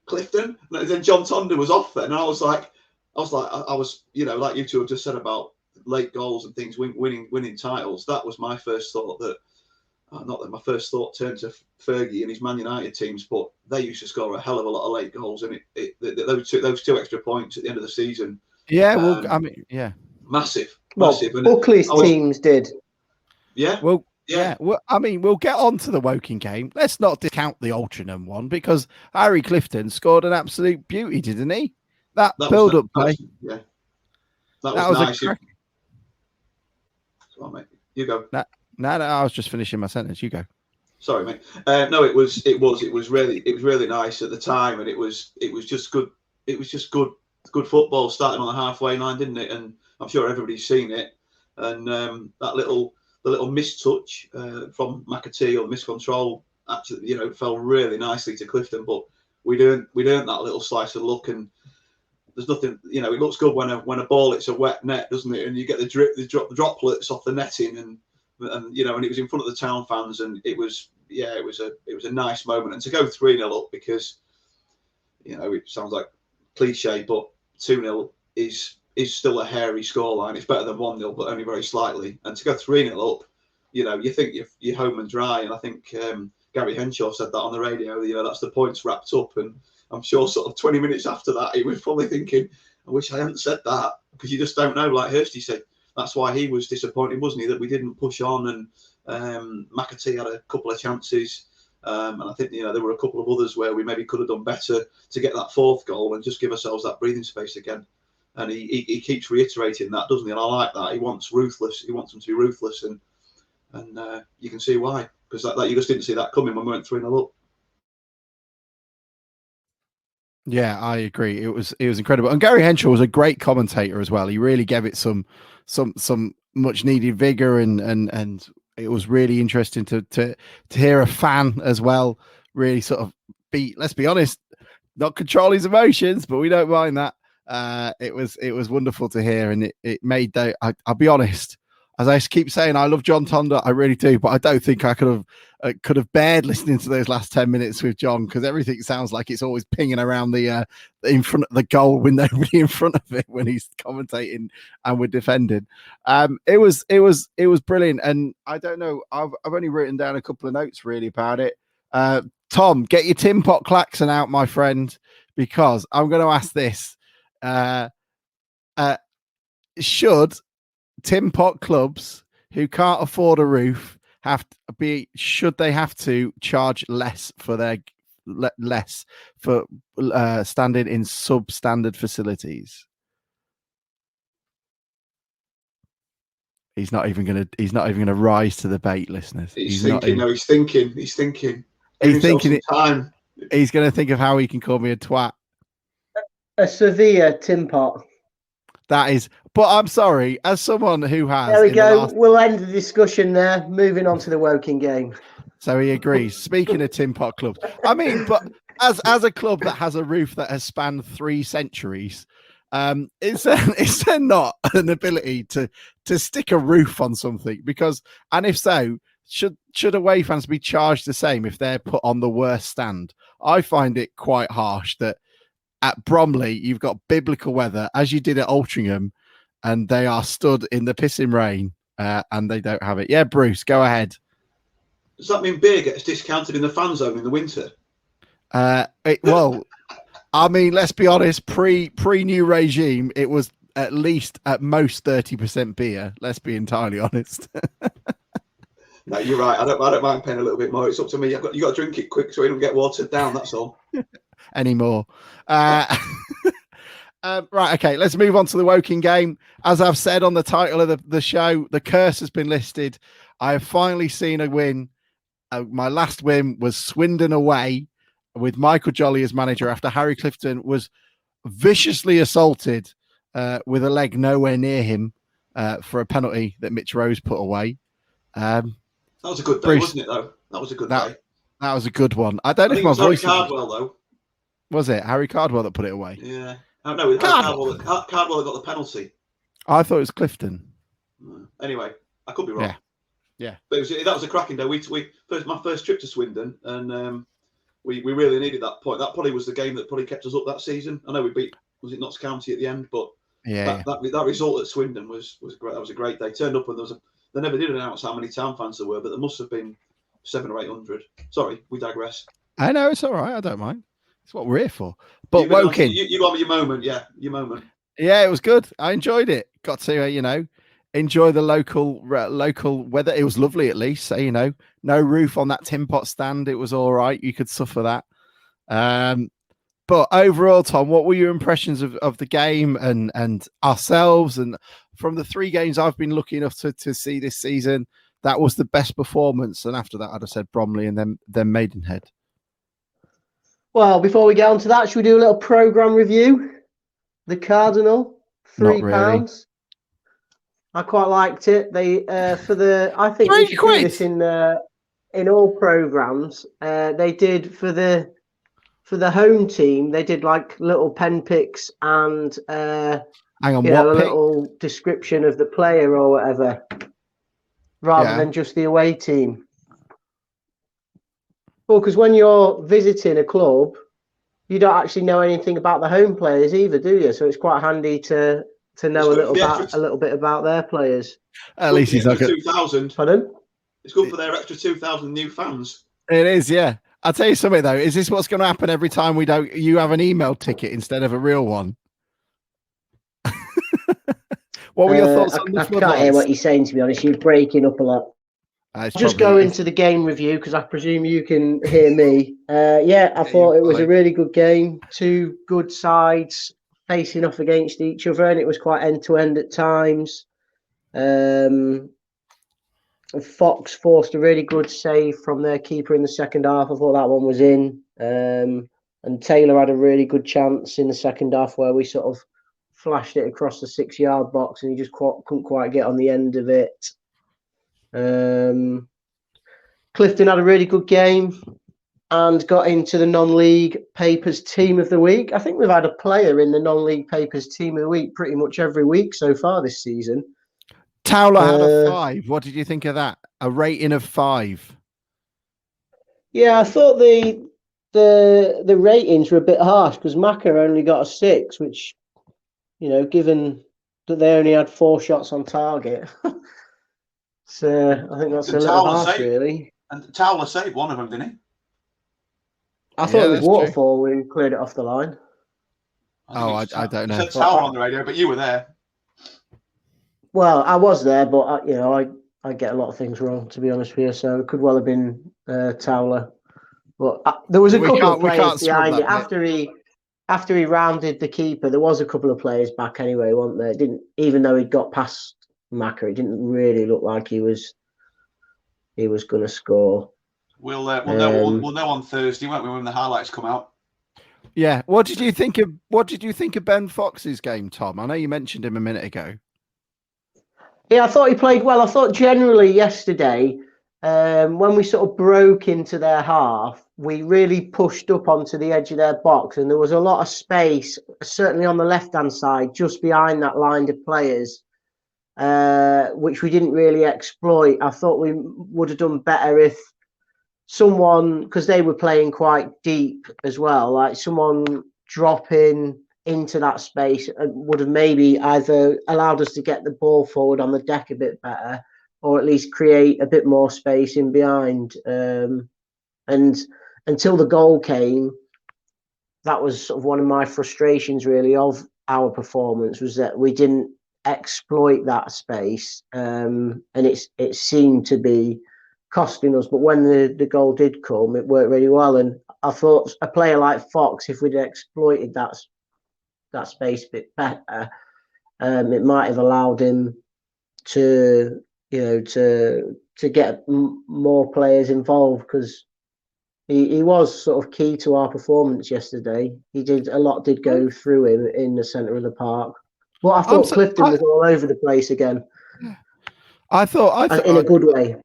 Clifton, and then John Tonder was off then, and I was like, like you two have just said about late goals and things, winning titles. That was my first thought. Not that my first thought turned to Fergie and his Man United teams, but they used to score a hell of a lot of late goals, and those two extra points at the end of the season. Yeah, well, I mean, yeah, massive. Buckley's teams did. Yeah. Well. Yeah, well, I mean, we'll get on to the Woking game. Let's not discount the Altrincham one, because Harry Clifton scored an absolute beauty, didn't he? That build-up play. Yeah. That was nice. A crack. Come on, mate. You go. No, I was just finishing my sentence. You go. Sorry, mate. No, it was really nice at the time, and it was just good. It was just good football starting on the halfway line, didn't it? And I'm sure everybody's seen it. And the little mistouch from McAtee or miscontrol actually, fell really nicely to Clifton. But we earned that little slice of luck, and there's nothing. It looks good when a ball hits a wet net, doesn't it? And you get the droplets off the netting, and it was in front of the town fans, and it was a nice moment. And to go 3-0 up, because it sounds like cliche, but 2-0 is still a hairy scoreline. It's better than 1-0, but only very slightly. And to go 3-0 up, you think you're home and dry. And I think Gary Henshaw said that on the radio. That's the points wrapped up. And I'm sure sort of 20 minutes after that, he was probably thinking, I wish I hadn't said that, because you just don't know. Like Hursty said, that's why he was disappointed, wasn't he, that we didn't push on. And McAtee had a couple of chances. And I think, there were a couple of others where we maybe could have done better to get that fourth goal and just give ourselves that breathing space again. And he keeps reiterating that, doesn't he? And I like that. He wants ruthless. He wants them to be ruthless, and you can see why, because that you just didn't see that coming when we went 3-0 up. Yeah, I agree. It was incredible, and Gary Henshaw was a great commentator as well. He really gave it some much needed vigor, and it was really interesting to hear a fan as well really sort of let's be honest, not control his emotions, but we don't mind that. It was wonderful to hear, and it made I'll be honest, as I keep saying, I love John Tonder, I really do, but I don't think I could have bared listening to those last 10 minutes with John, because everything sounds like it's always pinging around the in front of the goal with nobody in front of it when he's commentating and we're defending. It was brilliant, and I don't know, I've only written down a couple of notes really about it. Tom, get your Tin Pot klaxon out, my friend, because I'm going to ask this. Should Tin Pot clubs who can't afford a roof should they have to charge less for standing in substandard facilities? He's not even gonna rise to the bait, listeners. He's thinking. Time. He's gonna think of how he can call me a twat. A Sevilla Tin Pot. That is But I'm sorry, as someone who has. There we go. We'll end the discussion there. Moving on to the Woking game. So he agrees. Speaking of Tin Pot clubs, I mean, but as a club that has a roof that has spanned 3 centuries, is there not an ability to stick a roof on something? Because, and if so, should away fans be charged the same if they're put on the worst stand? I find it quite harsh that at Bromley you've got biblical weather, as you did at Altrincham, and they are stood in the pissing rain, and they don't have it. Yeah, Bruce, go ahead. Does that mean beer gets discounted in the fan zone in the winter? Well, I mean, let's be honest. Pre new regime, it was at most 30% beer. Let's be entirely honest. No, you're right. I don't mind paying a little bit more. It's up to me. You got to drink it quick so you don't get watered down. That's all. Anymore. Right. Okay. Let's move on to the Woking game. As I've said on the title of the show, the curse has been listed. I have finally seen a win. My last win was Swindon away with Michael Jolly as manager after Harry Clifton was viciously assaulted with a leg nowhere near him for a penalty that Mitch Rose put away. That was a good day, wasn't it, though? That was a good day. That was a good one. I don't know if my voice... voice... Harry Cardwell, though. Was it Harry Cardwell that put it away? Yeah. Oh, no, Cardwell that got the penalty. I thought it was Clifton. Anyway, I could be wrong. Yeah. But that was a cracking day. My first trip to Swindon, and we really needed that point. That probably was the game that probably kept us up that season. I know we beat, was it Notts County at the end, but that result at Swindon was great. That was a great day. Turned up and they never did announce how many town fans there were, but there must have been 700 or 800. Sorry, we digress. I know, it's all right. I don't mind. It's what we're here for. But Woking, you got your moment, your moment. Yeah, it was good. I enjoyed it. Got to enjoy the local weather. It was lovely, at least. So no roof on that tin pot stand. It was all right. You could suffer that. But overall, Tom, what were your impressions of the game and ourselves? And from the 3 games I've been lucky enough to see this season, that was the best performance. And after that, I'd have said Bromley and then Maidenhead. Well, before we get on to that, should we do a little programme review? The Cardinal, £3. Really. I quite liked it. They I think we should do this in all programmes. They did for the home team. They did like little pen picks and a little description of the player or whatever, rather than just the away team. Well, because when you're visiting a club, you don't actually know anything about the home players either, do you? So it's quite handy to know a little bit about their players. At least he's like 2,000. Pardon? It's good for their extra 2,000 new fans. It is, yeah. I'll tell you something though. Is this what's going to happen every time you have an email ticket instead of a real one? What were your thoughts on the I can't hear what you're saying, to be honest. You're breaking up a lot. Just go into the game review because I presume you can hear me. I thought it was a really good game. 2 good sides facing off against each other, and it was quite end-to-end at times. Fox forced a really good save from their keeper in the second half. I thought that one was in. And Taylor had a really good chance in the second half where we sort of flashed it across the 6-yard box and he just couldn't quite get on the end of it. Clifton had a really good game and got into the non-league papers team of the week. I think we've had a player in the non-league papers team of the week pretty much every week so far this season. Towler had a 5. What did you think of that? A rating of 5. Yeah, I thought the ratings were a bit harsh because Macca only got a 6, which, given that they only had 4 shots on target. So I think that's a little harsh, really. And Towler saved one of them, didn't he? I thought it was Waterfall when he cleared it off the line. I don't know. You said Towler on the radio, but you were there. Well, I was there, but I get a lot of things wrong, to be honest with you. So it could well have been Towler. But there was a couple of players behind it after he rounded the keeper. There was a couple of players back anyway, weren't there? It didn't, even though he'd got past Macca, it didn't really look like he was going to score. We'll know on Thursday, won't we, when the highlights come out? Yeah. What did you think of Ben Fox's game, Tom? I know you mentioned him a minute ago. Yeah, I thought he played well. I thought generally yesterday, when we sort of broke into their half, we really pushed up onto the edge of their box, and there was a lot of space, certainly on the left-hand side, just behind that line of players, which we didn't really exploit. I thought we would have done better if someone, because they were playing quite deep as well, like someone dropping into that space would have maybe either allowed us to get the ball forward on the deck a bit better, or at least create a bit more space in behind. And until the goal came, that was sort of one of my frustrations really of our performance, was that we didn't exploit that space, and it seemed to be costing us. But when the goal did come, it worked really well. And I thought a player like Fox, if we'd exploited that space a bit better, it might have allowed him to get more players involved, because he was sort of key to our performance yesterday. A lot did go through him in the centre of the park. But I thought Clifton was all over the place again. I thought in a good way.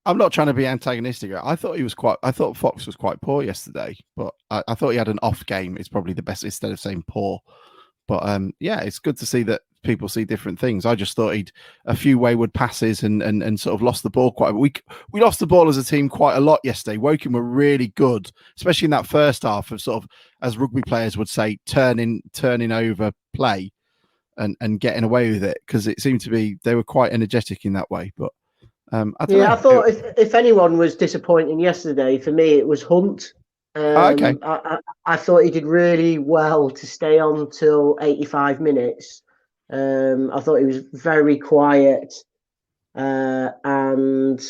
I'm not trying to be antagonistic. I thought Fox was quite poor yesterday, but I thought he had an off game. It's probably the best instead of saying poor. But yeah, it's good to see that people see different things. I just thought he'd a few wayward passes and sort of lost the ball quite. We lost the ball as a team quite a lot yesterday. Woking were really good, especially in that first half of sort of, as rugby players would say, turning over play and getting away with it, because it seemed to be they were quite energetic in that way. But I don't know. I thought if anyone was disappointing yesterday, for me it was Hunt. Okay. I thought he did really well to stay on till 85 minutes. I thought he was very quiet, and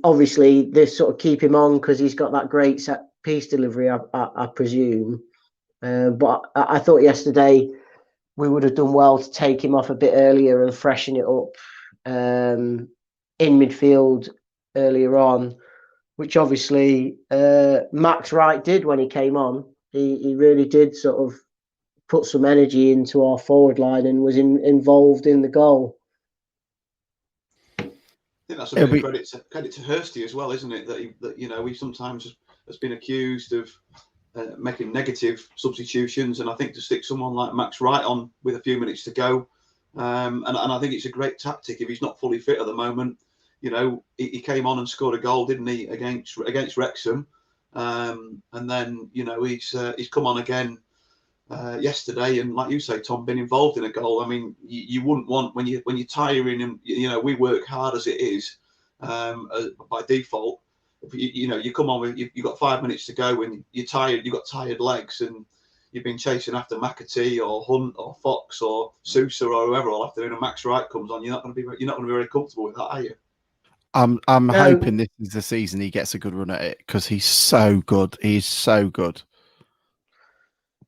obviously they sort of keep him on because he's got that great set piece delivery, I presume. But I thought yesterday we would have done well to take him off a bit earlier and freshen it up in midfield earlier on, which obviously Max Wright did when he came on. He really did sort of put some energy into our forward line and was involved in the goal. I think that's a bit of credit to Hursty as well, isn't it? That he sometimes has been accused of making negative substitutions, and I think to stick someone like Max Wright on with a few minutes to go, and I think it's a great tactic if he's not fully fit at the moment. He came on and scored a goal, didn't he, against Wrexham, and then he's come on again yesterday, and like you say, Tom, been involved in a goal. I mean, you wouldn't want when you're tiring, and we work hard as it is by default. You come on with you've got 5 minutes to go and you're tired, you've got tired legs, and you've been chasing after McAtee or Hunt or Fox or Sousa or whoever all after, and Max Wright comes on, you're not going to be very comfortable with that, are you? I'm hoping this is the season he gets a good run at it, because he's so good. He's so good.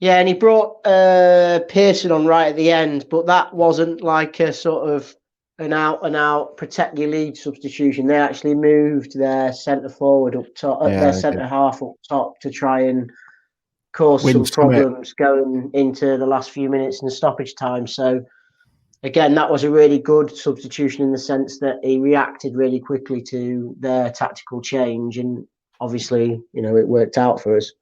Yeah, and he brought Pearson on right at the end, but that wasn't like a sort of an out protect your lead substitution. They actually moved their centre forward up top, their centre half up top, to try and cause some problems going into the last few minutes in stoppage time. So again, that was a really good substitution in the sense that he reacted really quickly to their tactical change, and obviously, it worked out for us.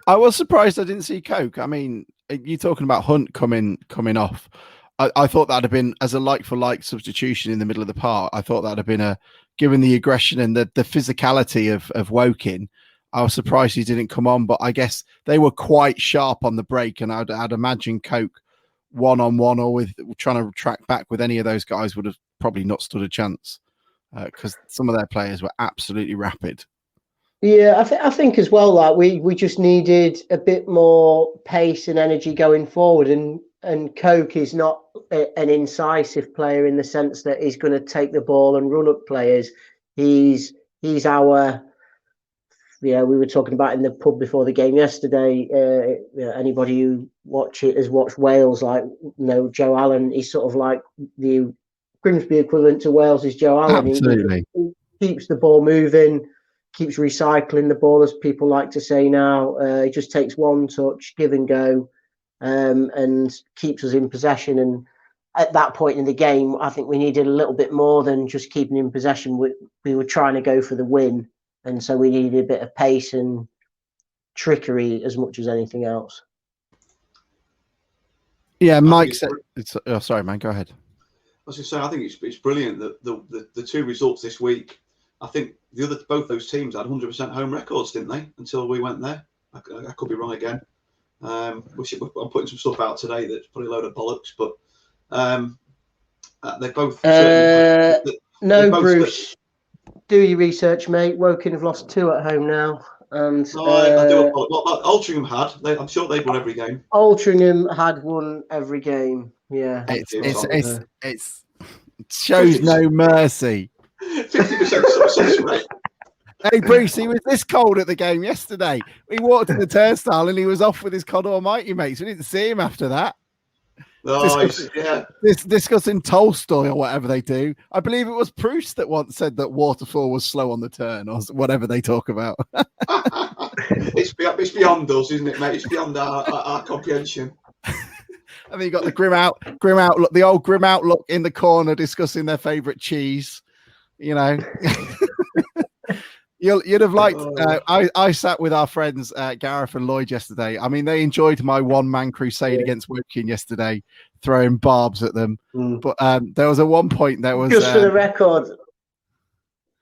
I was surprised I didn't see Coke. I mean, you're talking about Hunt coming off. I thought that'd have been, as a like-for-like substitution in the middle of the park, I thought that'd have been given the aggression and the physicality of Woking. I was surprised he didn't come on, but I guess they were quite sharp on the break, and I'd imagine Coke one-on-one or with trying to track back with any of those guys would have probably not stood a chance, because some of their players were absolutely rapid. Yeah, I think as well, like we just needed a bit more pace and energy going forward, and Coke is not an incisive player in the sense that he's going to take the ball and run up players. He's our, we were talking about in the pub before the game yesterday. Anybody who has watched Wales, like Joe Allen. He's sort of like the Grimsby equivalent to Wales is Joe Allen. Absolutely, he keeps the ball moving. keeps recycling the ball, as people like to say now. He just takes one touch, give and go, and keeps us in possession. And at that point in the game, I think we needed a little bit more than just keeping in possession. We were trying to go for the win, and so we needed a bit of pace and trickery as much as anything else. Yeah, Mike said. Sorry, man. Go ahead. I was going to say, I think it's brilliant that the two results this week. I think both those teams had 100% home records, didn't they? Until we went there. I could be wrong again. I'm putting some stuff out today that's probably a load of bollocks, but they both. Bruce. Do your research, mate. Woking have lost 2 at home now. And I do apologize. Well, Altrincham had. I'm sure they've won every game. Altrincham had won every game. Yeah, it shows no mercy. 50% success rate. Hey Bruce, he was this cold at the game yesterday. We walked in the turnstile and he was off with his COD Almighty mates. We didn't see him after that. Discussing Tolstoy or whatever they do. I believe it was Proust that once said that waterfall was slow on the turn or whatever they talk about. It's beyond us, isn't it, mate? It's beyond our comprehension. And then you got the grim outlook, the old grim outlook in the corner discussing their favourite cheese. You know, you'd have liked. I sat with our friends Gareth and Lloyd yesterday. I mean, they enjoyed my one-man crusade against Woking yesterday, throwing barbs at them. But there was one point there was just for the record,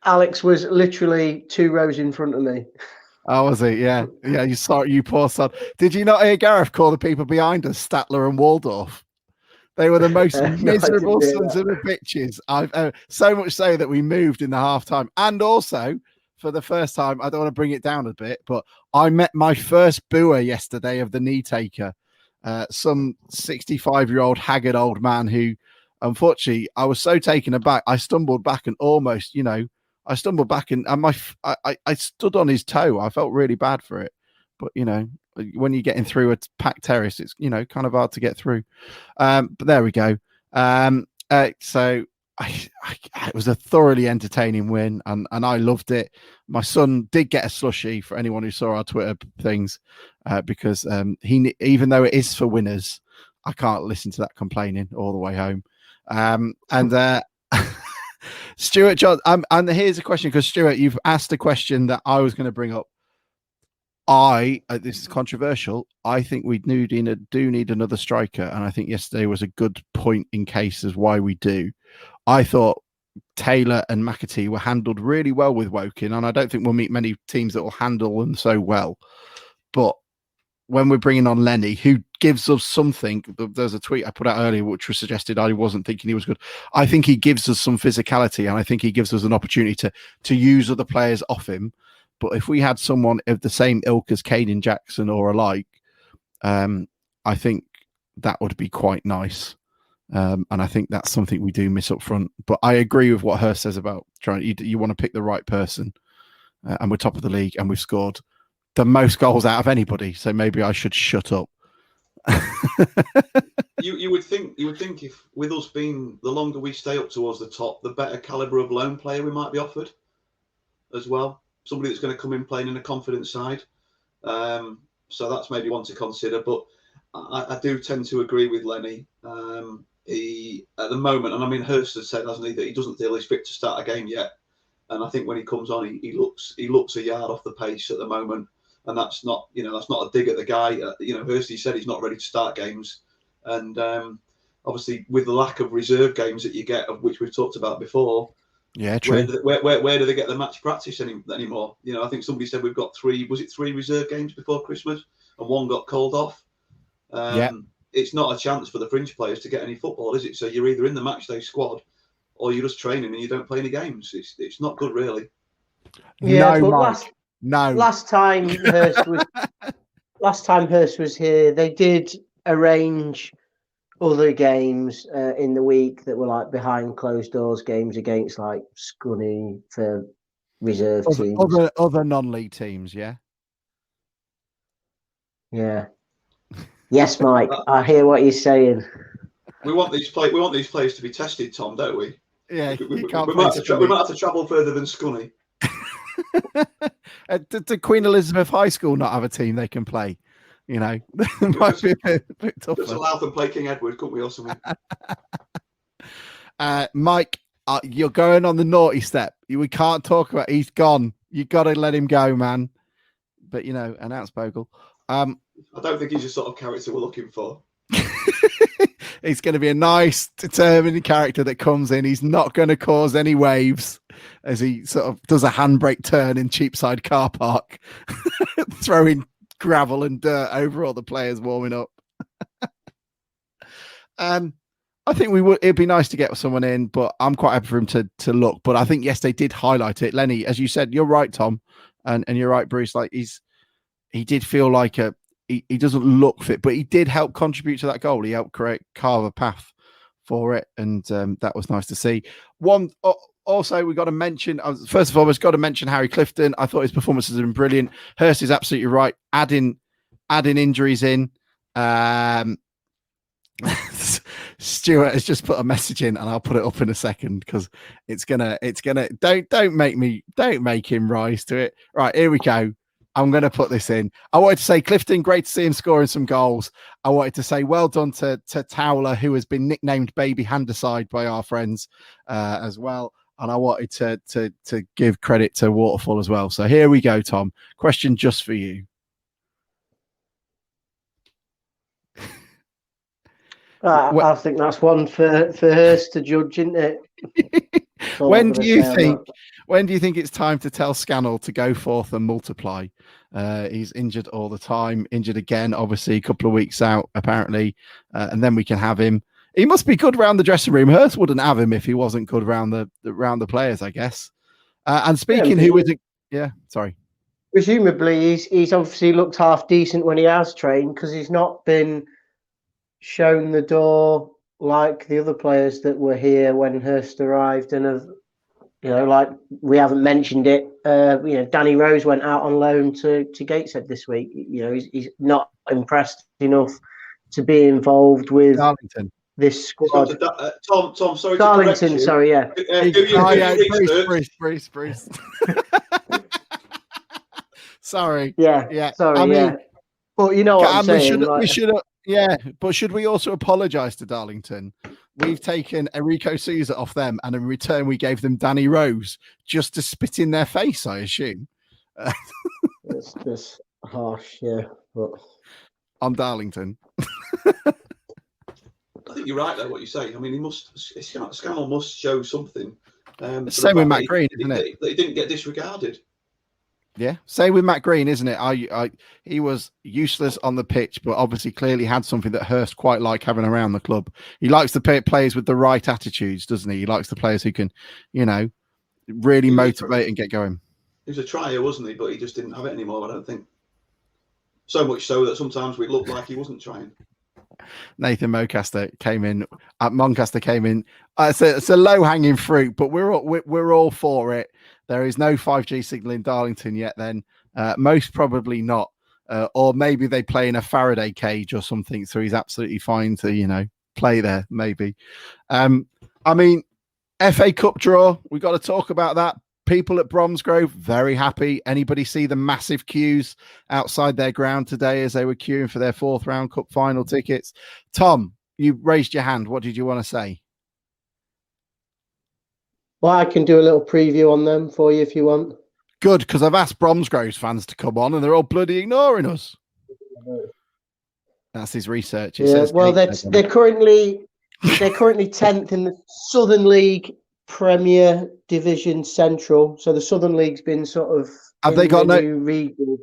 Alex was literally 2 rows in front of me. Oh, was he? Yeah. You saw it, you poor son. Did you not hear Gareth call the people behind us Statler and Waldorf? They were the most miserable sons of the bitches. I've so much so that we moved in the half time. And also, for the first time, I don't want to bring it down a bit, but I met my first booer yesterday of the knee taker. Some 65-year-old haggard old man who, unfortunately, I was so taken aback. I stumbled back and almost, I stumbled back and I stood on his toe. I felt really bad for it. But, when you're getting through a packed terrace, it's, kind of hard to get through. But there we go. So it was a thoroughly entertaining win and I loved it. My son did get a slushie for anyone who saw our Twitter things because even though it is for winners, I can't listen to that complaining all the way home. Stuart John, and here's a question because Stuart, you've asked a question that I was going to bring up. This is controversial. I think we do need another striker, and I think yesterday was a good point in case as why we do. I thought Taylor and McAtee were handled really well with Woking, and I don't think we'll meet many teams that will handle them so well. But when we're bringing on Lenny, who gives us something, there's a tweet I put out earlier which was suggested I wasn't thinking he was good. I think he gives us some physicality, and I think he gives us an opportunity to use other players off him. But if we had someone of the same ilk as Caden Jackson or alike, I think that would be quite nice. And I think that's something we do miss up front. But I agree with what Hurst says about trying. You want to pick the right person. And we're top of the league and we've scored the most goals out of anybody. So maybe I should shut up. You would think if with us being the longer we stay up towards the top, the better caliber of loan player we might be offered as well. Somebody that's going to come in playing in a confident side. So that's maybe one to consider. But I do tend to agree with Lenny. He at the moment, and I mean Hurst has said, hasn't he, that he doesn't feel he's fit to start a game yet. And I think when he comes on, he looks a yard off the pace at the moment. And that's not a dig at the guy. Hurst, he said he's not ready to start games. And obviously with the lack of reserve games that you get, of which we've talked about before. Yeah, true. Where do they get the match practice anymore? I think somebody said we've got 3 reserve games before Christmas and 1 got called off. It's not a chance for the fringe players to get any football, is it? So you're either in the matchday squad or you're just training and you don't play any games. It's not good, really. Yeah, no, but Mike. Last time Hurst was here, they did arrange other games in the week that were like behind closed doors games against like Scunny for reserve teams. Other non-league teams, yeah. Yeah. Yes, Mike. I hear what you're saying. We want these players to be tested, Tom, don't we? Yeah. We might have to travel further than Scunny. Did Queen Elizabeth High School not have a team they can play? You know, it might be a bit tougher. Just allow them to play King Edward, couldn't we, or something? Mike, you're going on the naughty step. We can't talk about. He's gone. You got to let him go, man. But announce Bogle. I don't think he's the sort of character we're looking for. He's going to be a nice, determined character that comes in. He's not going to cause any waves as he sort of does a handbrake turn in Cheapside car park, throwing gravel and dirt over all the players warming up. I think it'd be nice to get someone in, but I'm quite happy for him to look. But I think, yes, they did highlight it. Lenny, as you said, you're right, Tom. And you're right, Bruce. Like he did feel like he doesn't look fit, but he did help contribute to that goal. He helped carve a path for it, and that was nice to see. Also, we've got to mention, first of all, we've got to mention Harry Clifton. I thought his performances have been brilliant. Hurst is absolutely right. Adding injuries in. Stuart has just put a message in, and I'll put it up in a second because it's gonna. Don't make him rise to it. Right, here we go. I'm going to put this in. I wanted to say Clifton, great to see him scoring some goals. I wanted to say well done to Towler, who has been nicknamed Baby Handicide by our friends as well. And I wanted to give credit to Waterfall as well. So here we go, Tom. Question just for you. I think that's one for Hurst to judge, isn't it? When do you think it's time to tell Scannell to go forth and multiply? He's injured all the time, injured again, obviously a couple of weeks out, apparently, and then we can have him. He must be good around the dressing room. Hurst wouldn't have him if he wasn't good around the players, I guess. And speaking, sorry. Presumably, he's obviously looked half decent when he has trained because he's not been shown the door like the other players that were here when Hurst arrived, and have, like we haven't mentioned it. Danny Rose went out on loan to Gateshead this week. He's not impressed enough to be involved with Darlington. This squad. Tom, sorry. Darlington, sorry, yeah. Bruce. Sorry. Yeah. Sorry, But you know what I'm saying. We should. Yeah, but should we also apologise to Darlington? We've taken Enrico Souza off them, and in return, we gave them Danny Rose just to spit in their face, I assume. It's just harsh, yeah. But... On Darlington. I think you're right, though, what you say. I mean, Scannell must show something. Same with Matt Green, isn't it? That he didn't get disregarded. Yeah, same with Matt Green, isn't it? He was useless on the pitch, but obviously clearly had something that Hurst quite like having around the club. He likes the players with the right attitudes, doesn't he? He likes the players who can, really motivate and get going. He was a trier, wasn't he? But he just didn't have it anymore, I don't think. So much so that sometimes we looked like he wasn't trying. Nathan Moncaster came in. It's a low-hanging fruit, but we're all for it. There is no 5G signal in Darlington yet. Then most probably not, or maybe they play in a Faraday cage or something. So he's absolutely fine to play there. Maybe. FA Cup draw. We've got to talk about that. People at Bromsgrove very happy. Anybody see the massive queues outside their ground today as they were queuing for their 4th round cup final tickets? Tom, you raised your hand. What did you want to say? Well, I can do a little preview on them for you if you want. Good, because I've asked Bromsgrove's fans to come on and they're all bloody ignoring us. That's his research. Well, they're currently 10th in the Southern League Premier Division Central. So the Southern League's been sort of region.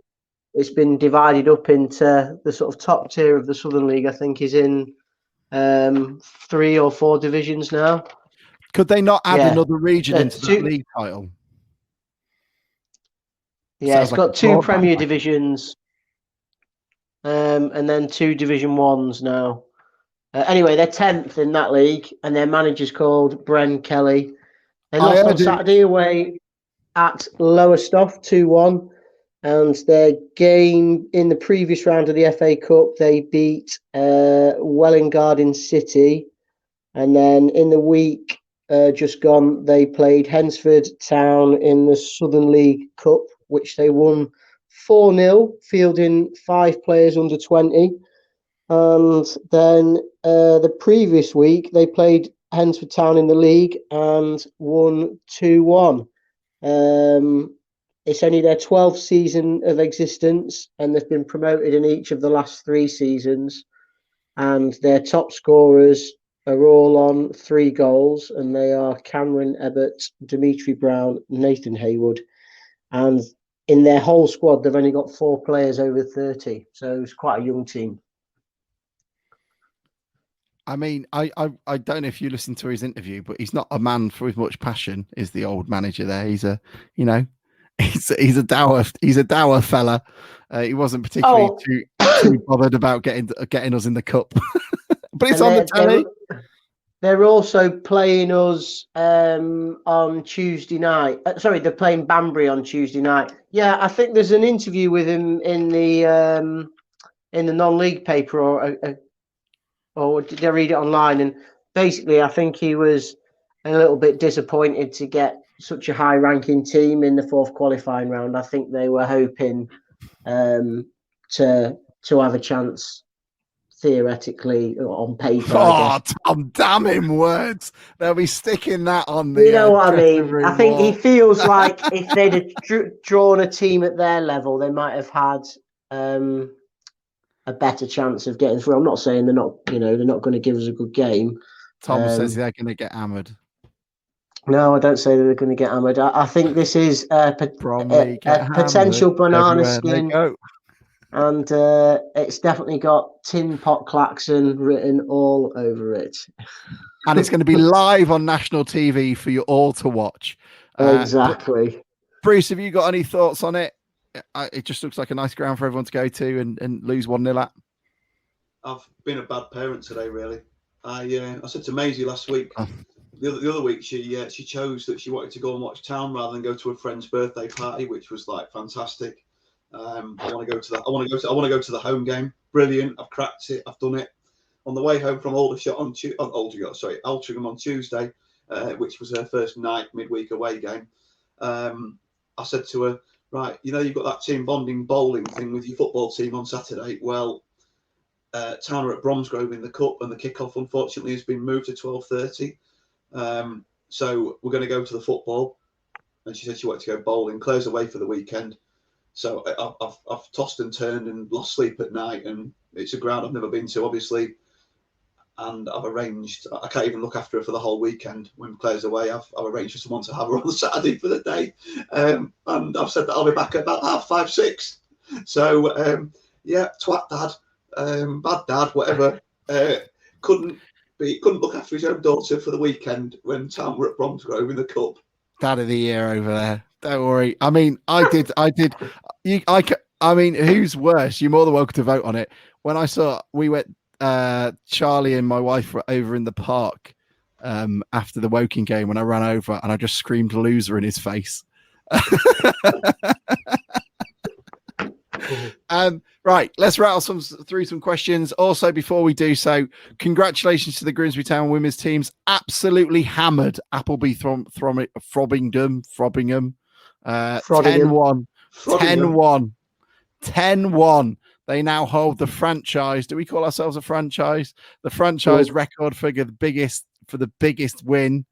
It's been divided up into the sort of top tier of the Southern League. I think is in 3 or 4 divisions now. Could they not add another region into the league title? Yeah, it's got 2 Premier Divisions, and then 2 Division 1s now. Anyway, they're 10th in that league, and their manager's called Bren Kelly. They lost on Saturday away at Lowestoft 2-1, and their game in the previous round of the FA Cup, they beat Welwyn Garden City, and then in the week just gone, they played Hensford Town in the Southern League Cup, which they won 4-0, fielding 5 players under 20. And then the previous week, they played Hensford Town in the league and won 2-1. It's only their 12th season of existence, and they've been promoted in each of the last 3 seasons. And their top scorers are all on 3 goals, and they are Cameron Ebbett, Dimitri Brown, Nathan Haywood. And in their whole squad, they've only got 4 players over 30. So it's quite a young team. I mean, I don't know if you listened to his interview, but he's not a man for as much passion is the old manager there. He's a, he's a dour fella. He wasn't particularly too bothered about getting us in the cup, but it's on the telly. They're also playing us on Tuesday night. Sorry, they're playing Banbury on Tuesday night. Yeah, I think there's an interview with him in the non-league paper, or did I read it online? And basically, I think he was a little bit disappointed to get such a high-ranking team in the 4th qualifying round. I think they were hoping to have a chance, theoretically, on paper. Oh, Tom, damn him words. They'll be sticking that on the. You know what I mean? I think he feels like if they'd have drawn a team at their level, they might have had a better chance of getting through. I'm not saying they're not going to give us a good game. Tom says they're going to get hammered. No, I don't say that they're going to get hammered. I think this is a potential banana skin, and it's definitely got Tin Pot Klaxon written all over it. And it's going to be live on national TV for you all to watch. Exactly. Bruce, have you got any thoughts on it? It just looks like a nice ground for everyone to go to and lose 1-0 at. I've been a bad parent today, really. I said to Maisie last week, the other week, she chose that she wanted to go and watch Town rather than go to a friend's birthday party, which was like fantastic. I want to go to the home game. Brilliant. I've cracked it. I've done it. On the way home from Altrincham on Tuesday, which was her first night midweek away game. I said to her, right, you've got that team bonding bowling thing with your football team on Saturday. Well, Town are at Bromsgrove in the cup, and the kickoff unfortunately has been moved to 12:30. So we're going to go to the football. And she said she wanted to go bowling. Claire's away for the weekend. So I've tossed and turned and lost sleep at night, and it's a ground I've never been to, obviously. And I've arranged, I can't even look after her for the whole weekend when Claire's away. I've arranged for someone to have her on Saturday for the day. And I've said that I'll be back at about 5:30, 6. So, twat dad, bad dad, whatever. Couldn't look after his own daughter for the weekend when Town were at Bromsgrove in the cup. Dad of the year over there. Don't worry. I mean, I did. I mean, who's worse? You're more than welcome to vote on it. When I saw, we went, Charlie and my wife were over in the park after the Woking game when I ran over and I just screamed loser in his face. Right, let's rattle through some questions. Also, before we do so, congratulations to the Grimsby Town women's teams. Absolutely hammered Appleby Frobbingham. 10-1. 10-1. They now hold the franchise. Do we call ourselves a franchise? The franchise record for the biggest win.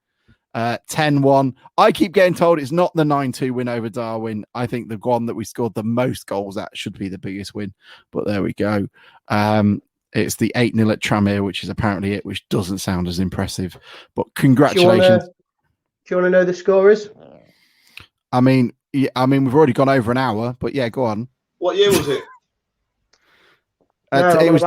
10-1. I keep getting told it's not the 9-2 win over Darwin. I think the one that we scored the most goals at should be the biggest win. But there we go. It's the 8-0 at Tranmere, which is apparently it, which doesn't sound as impressive. But congratulations. Do you want to know the scorers? I mean, we've already gone over an hour, but yeah, go on. What year was it? It was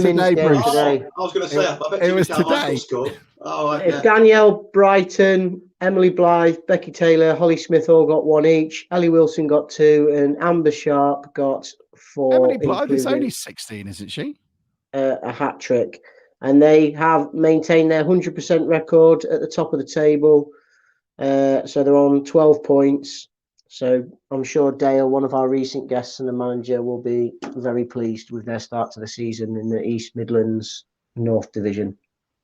today, Bruce. I was going to say, I bet it was today. Scored. Oh, yeah. Danielle Brighton, Emily Blythe, Becky Taylor, Holly Smith all got 1 each. Ellie Wilson got 2, and Amber Sharp got 4. Emily Blythe is only 16, isn't she? A hat trick. And they have maintained their 100% record at the top of the table. So they're on 12 points. So I'm sure Dale, one of our recent guests and the manager, will be very pleased with their start to the season in the East Midlands North Division.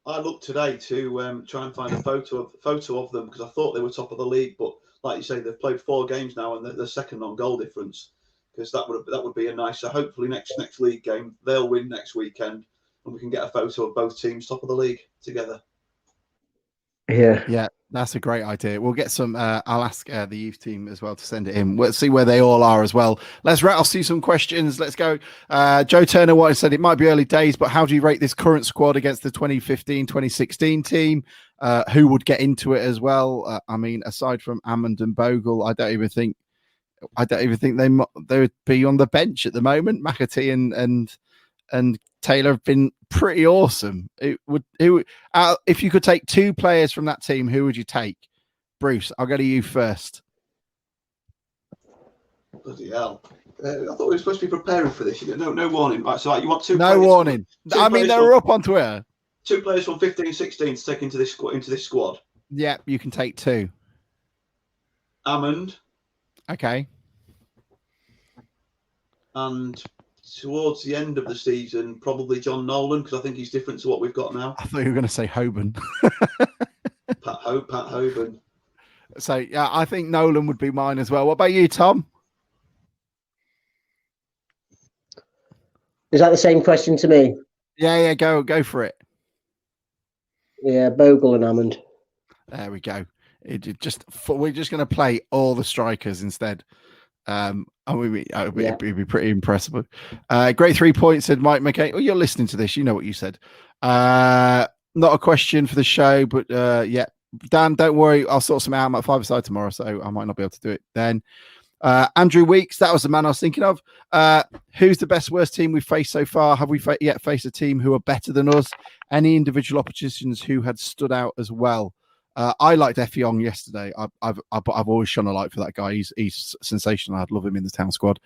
I looked today to try and find a photo of them because I thought they were top of the league, but like you say, they've played 4 games now and they're second on goal difference. Because that would be a nice. So hopefully next league game they'll win next weekend, and we can get a photo of both teams top of the league together. Yeah, that's a great idea. We'll get some. I'll ask the youth team as well to send it in. We'll see where they all are as well. Let's rattle through some questions. Let's go. Joe Turner, what I said, it might be early days, but how do you rate this current squad against the 2015-2016 team? Who would get into it as well? I mean, aside from Hammond and Bogle, I don't even think they would be on the bench at the moment. McAtee and Taylor have been pretty awesome. If you could take 2 players from that team, who would you take? Bruce, I'll go to you first. Bloody hell! I thought we were supposed to be preparing for this. No warning. Right, so you want 2? No warning. I mean, they were up on Twitter. 2 players from 15-16 to take into this squad. Yeah, you can take 2. Hammond. Okay. And towards the end of the season, probably John Nolan, because I think he's different to what we've got now. I thought you were going to say Hoban. Pat Hoban. So, yeah, I think Nolan would be mine as well. What about you, Tom? Is that the same question to me? Yeah, go for it. Yeah, Bogle and Hammond. There we go. We're just going to play all the strikers instead. It'd be pretty impressive. Great 3 points, said Mike McKay. Oh, you're listening to this. You know what you said. Not a question for the show, but yeah. Dan, don't worry. I'll sort some out. I'm at 5-a-side tomorrow, so I might not be able to do it then. Andrew Weeks, that was the man I was thinking of. Who's the best, worst team we've faced so far? Have we yet faced a team who are better than us? Any individual oppositions who had stood out as well? I liked Effiong yesterday. I've always shone a light for that guy. He's sensational. I'd love him in the town squad.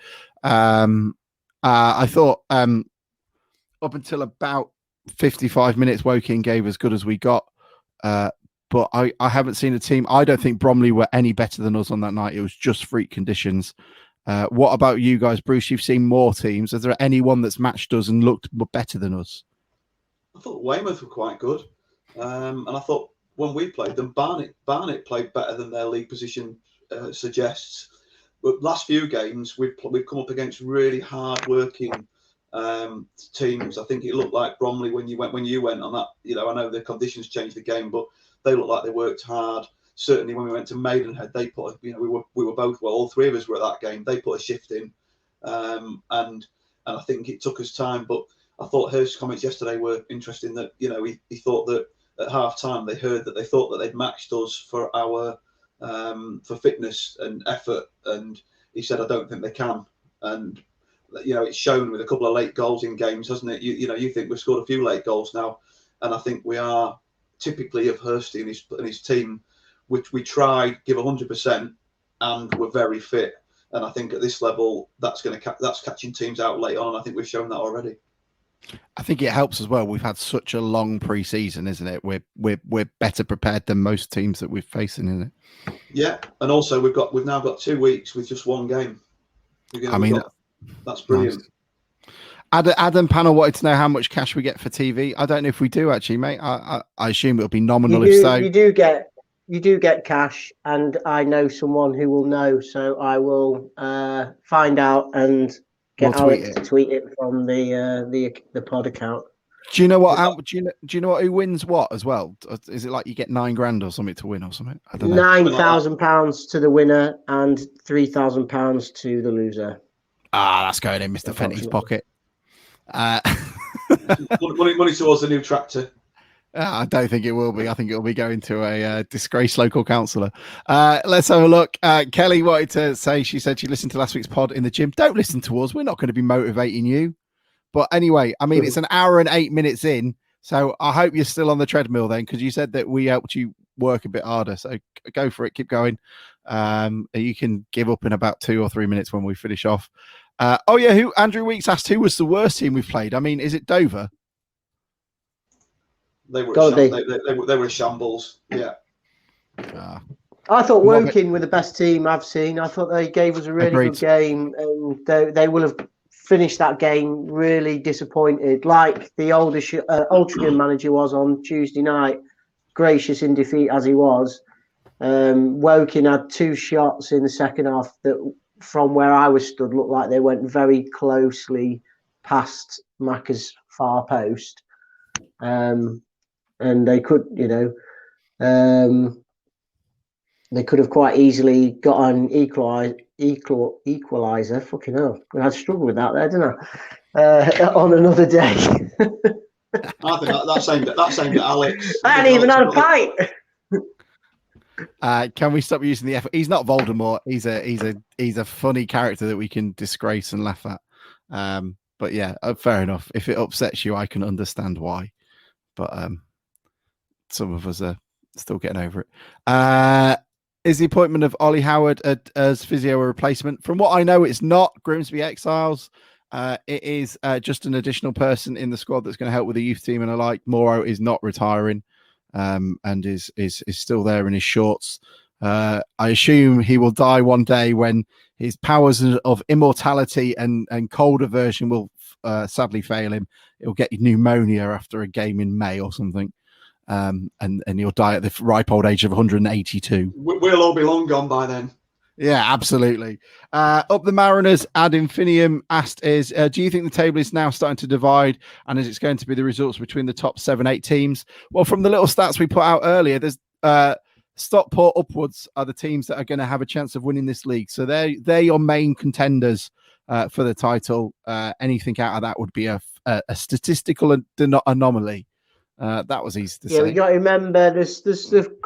I thought up until about 55 minutes, Woking gave as good as we got. But I haven't seen a team. I don't think Bromley were any better than us on that night. It was just freak conditions. What about you guys, Bruce? You've seen more teams. Is there anyone that's matched us and looked better than us? I thought Weymouth were quite good. And I thought when we played them, Barnet played better than their league position suggests. But last few games, we've come up against really hard-working teams. I think it looked like Bromley when you went on that. I know the conditions changed the game, but they looked like they worked hard. Certainly, when we went to Maidenhead, they put. We were both. Well, all 3 of us were at that game. They put a shift in, and I think it took us time. But I thought Hurst's comments yesterday were interesting. That he thought that at half time they thought that they'd matched us for our for fitness and effort, and he said I don't think they can. And it's shown with a couple of late goals in games, hasn't it? You think we've scored a few late goals now, and I think we are typically of Hursty and his team, which we tried give 100% and we're very fit. And I think at this level, that's catching teams out late on. And I think we've shown that already. I think it helps as well. We've had such a long pre-season, isn't it? We're better prepared than most teams that we're facing, isn't it? Yeah, and also we've now got 2 weeks with just 1 game. That's brilliant. Nice. Adam Panel wanted to know how much cash we get for TV. I don't know if we do actually, mate. I assume it'll be nominal. If so, you do get cash, and I know someone who will know, so I will find out and get Alex to tweet it from the pod account. Do you know what? Do you know what? Who wins what as well? Is it like you get $9,000 or something to win or something? I don't know. £9,000 to the winner and £3,000 to the loser. That's going in Mr. Fenty's pocket. Money towards the new tractor. I don't think it will be. I think it will be going to a disgraced local councillor. Let's have a look. Kelly wanted to say, she said she listened to last week's pod in the gym. Don't listen to us. We're not going to be motivating you. But anyway, I mean, it's an hour and 8 minutes in. So I hope you're still on the treadmill then, because you said that we helped you work a bit harder. So go for it. Keep going. You can give up in about 2 or 3 minutes when we finish off. Andrew Weeks asked who was the worst team we've played. I mean, is it Dover? They were a shambles. Yeah. I thought Woking were the best team I've seen. I thought they gave us a really good game, and they will have finished that game really disappointed, like the Altrincham manager was on Tuesday night, gracious in defeat as he was. Woking had 2 shots in the second half that, from where I was stood, looked like they went very closely past Macca's far post. And they could, they could have quite easily got an equaliser. Fucking hell. I'd struggle with that there, didn't I? On another day. I think that's aimed at Alex. I hadn't even had a pint. Can we stop using the F? He's not Voldemort. He's a funny character that we can disgrace and laugh at. But yeah, fair enough. If it upsets you, I can understand why. But some of us are still getting over it. Is the appointment of Ollie Howard as physio a replacement? From what I know, it's not. Grimsby Exiles. It is just an additional person in the squad that's going to help with the youth team and alike. Moro is not retiring, and is still there in his shorts. I assume he will die one day when his powers of immortality and cold aversion will sadly fail him. He'll get pneumonia after a game in May or something. And he'll die at the ripe old age of 182. We'll all be long gone by then. Yeah, absolutely. Up the Mariners, Ad Infinium asked do you think the table is now starting to divide, and is it going to be the results between the top 7-8 teams? Well, from the little stats we put out earlier, there's Stockport upwards are the teams that are going to have a chance of winning this league. So they're your main contenders for the title. Anything out of that would be a statistical anomaly. That was easy to say. Yeah, we got to remember there's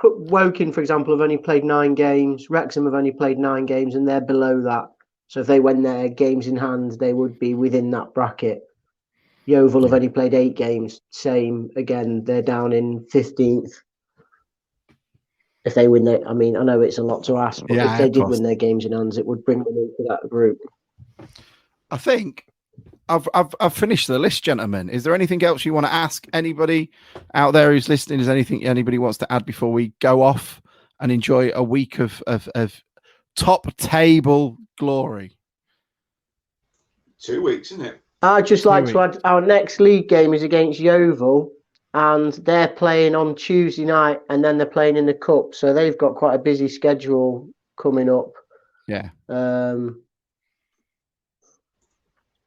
Woking, for example, have only played 9 games. Wrexham have only played 9 games, and they're below that. So if they win their games in hand, they would be within that bracket. Yeovil have only played 8 games. Same again, they're down in 15th. If they win their, I know it's a lot to ask, but if they did win their games in hands, it would bring them into that group. I think I've finished the list, gentlemen. Is there anything else you want to ask anybody out there who's listening? Is anything anybody wants to add before we go off and enjoy a week of top table glory? 2 weeks, isn't it? I'd just like to add, our next league game is against Yeovil, and they're playing on Tuesday night, and then they're playing in the Cup. So they've got quite a busy schedule coming up. Yeah.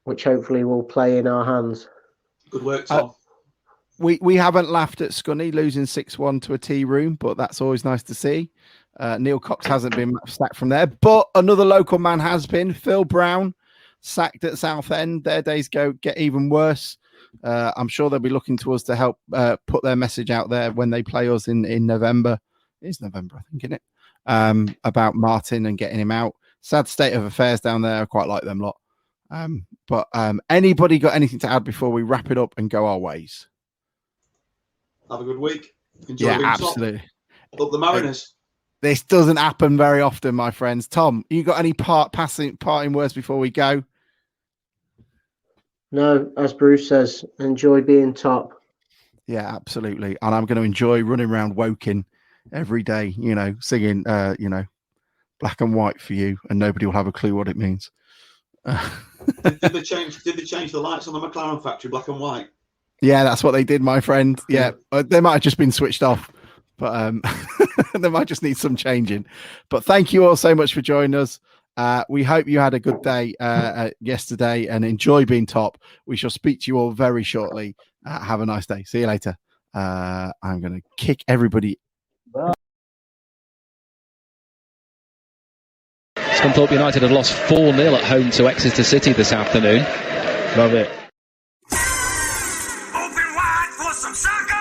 Which hopefully will play in our hands. Good work, Tom. We haven't laughed at Scunny losing 6-1 to a tea room, but that's always nice to see. Neil Cox hasn't been sacked from there, but another local man has been. Phil Brown, sacked at Southend. Their days get even worse. I'm sure they'll be looking to us to help put their message out there when they play us in November. It's November, I think, isn't it? About Martin and getting him out. Sad state of affairs down there. I quite like them lot. But anybody got anything to add before we wrap it up and go our ways? Have a good week. Enjoy being absolutely. Top. Up the Mariners. This doesn't happen very often, my friends. Tom, you got any parting words before we go? No, as Bruce says, enjoy being top. Yeah, absolutely. And I'm going to enjoy running around Woking every day, singing, black and white for you, and nobody will have a clue what it means. Did they change the lights on the McLaren factory black and white? Yeah, that's what they did, my friend. Yeah, they might have just been switched off, but they might just need some changing. But thank you all so much for joining us. We hope you had a good day yesterday and enjoy being top. We shall speak to you all very shortly. Have a nice day. See you later. I'm going to kick everybody. Scunthorpe United have lost 4-0 at home to Exeter City this afternoon. Love it. Open wide for some soccer!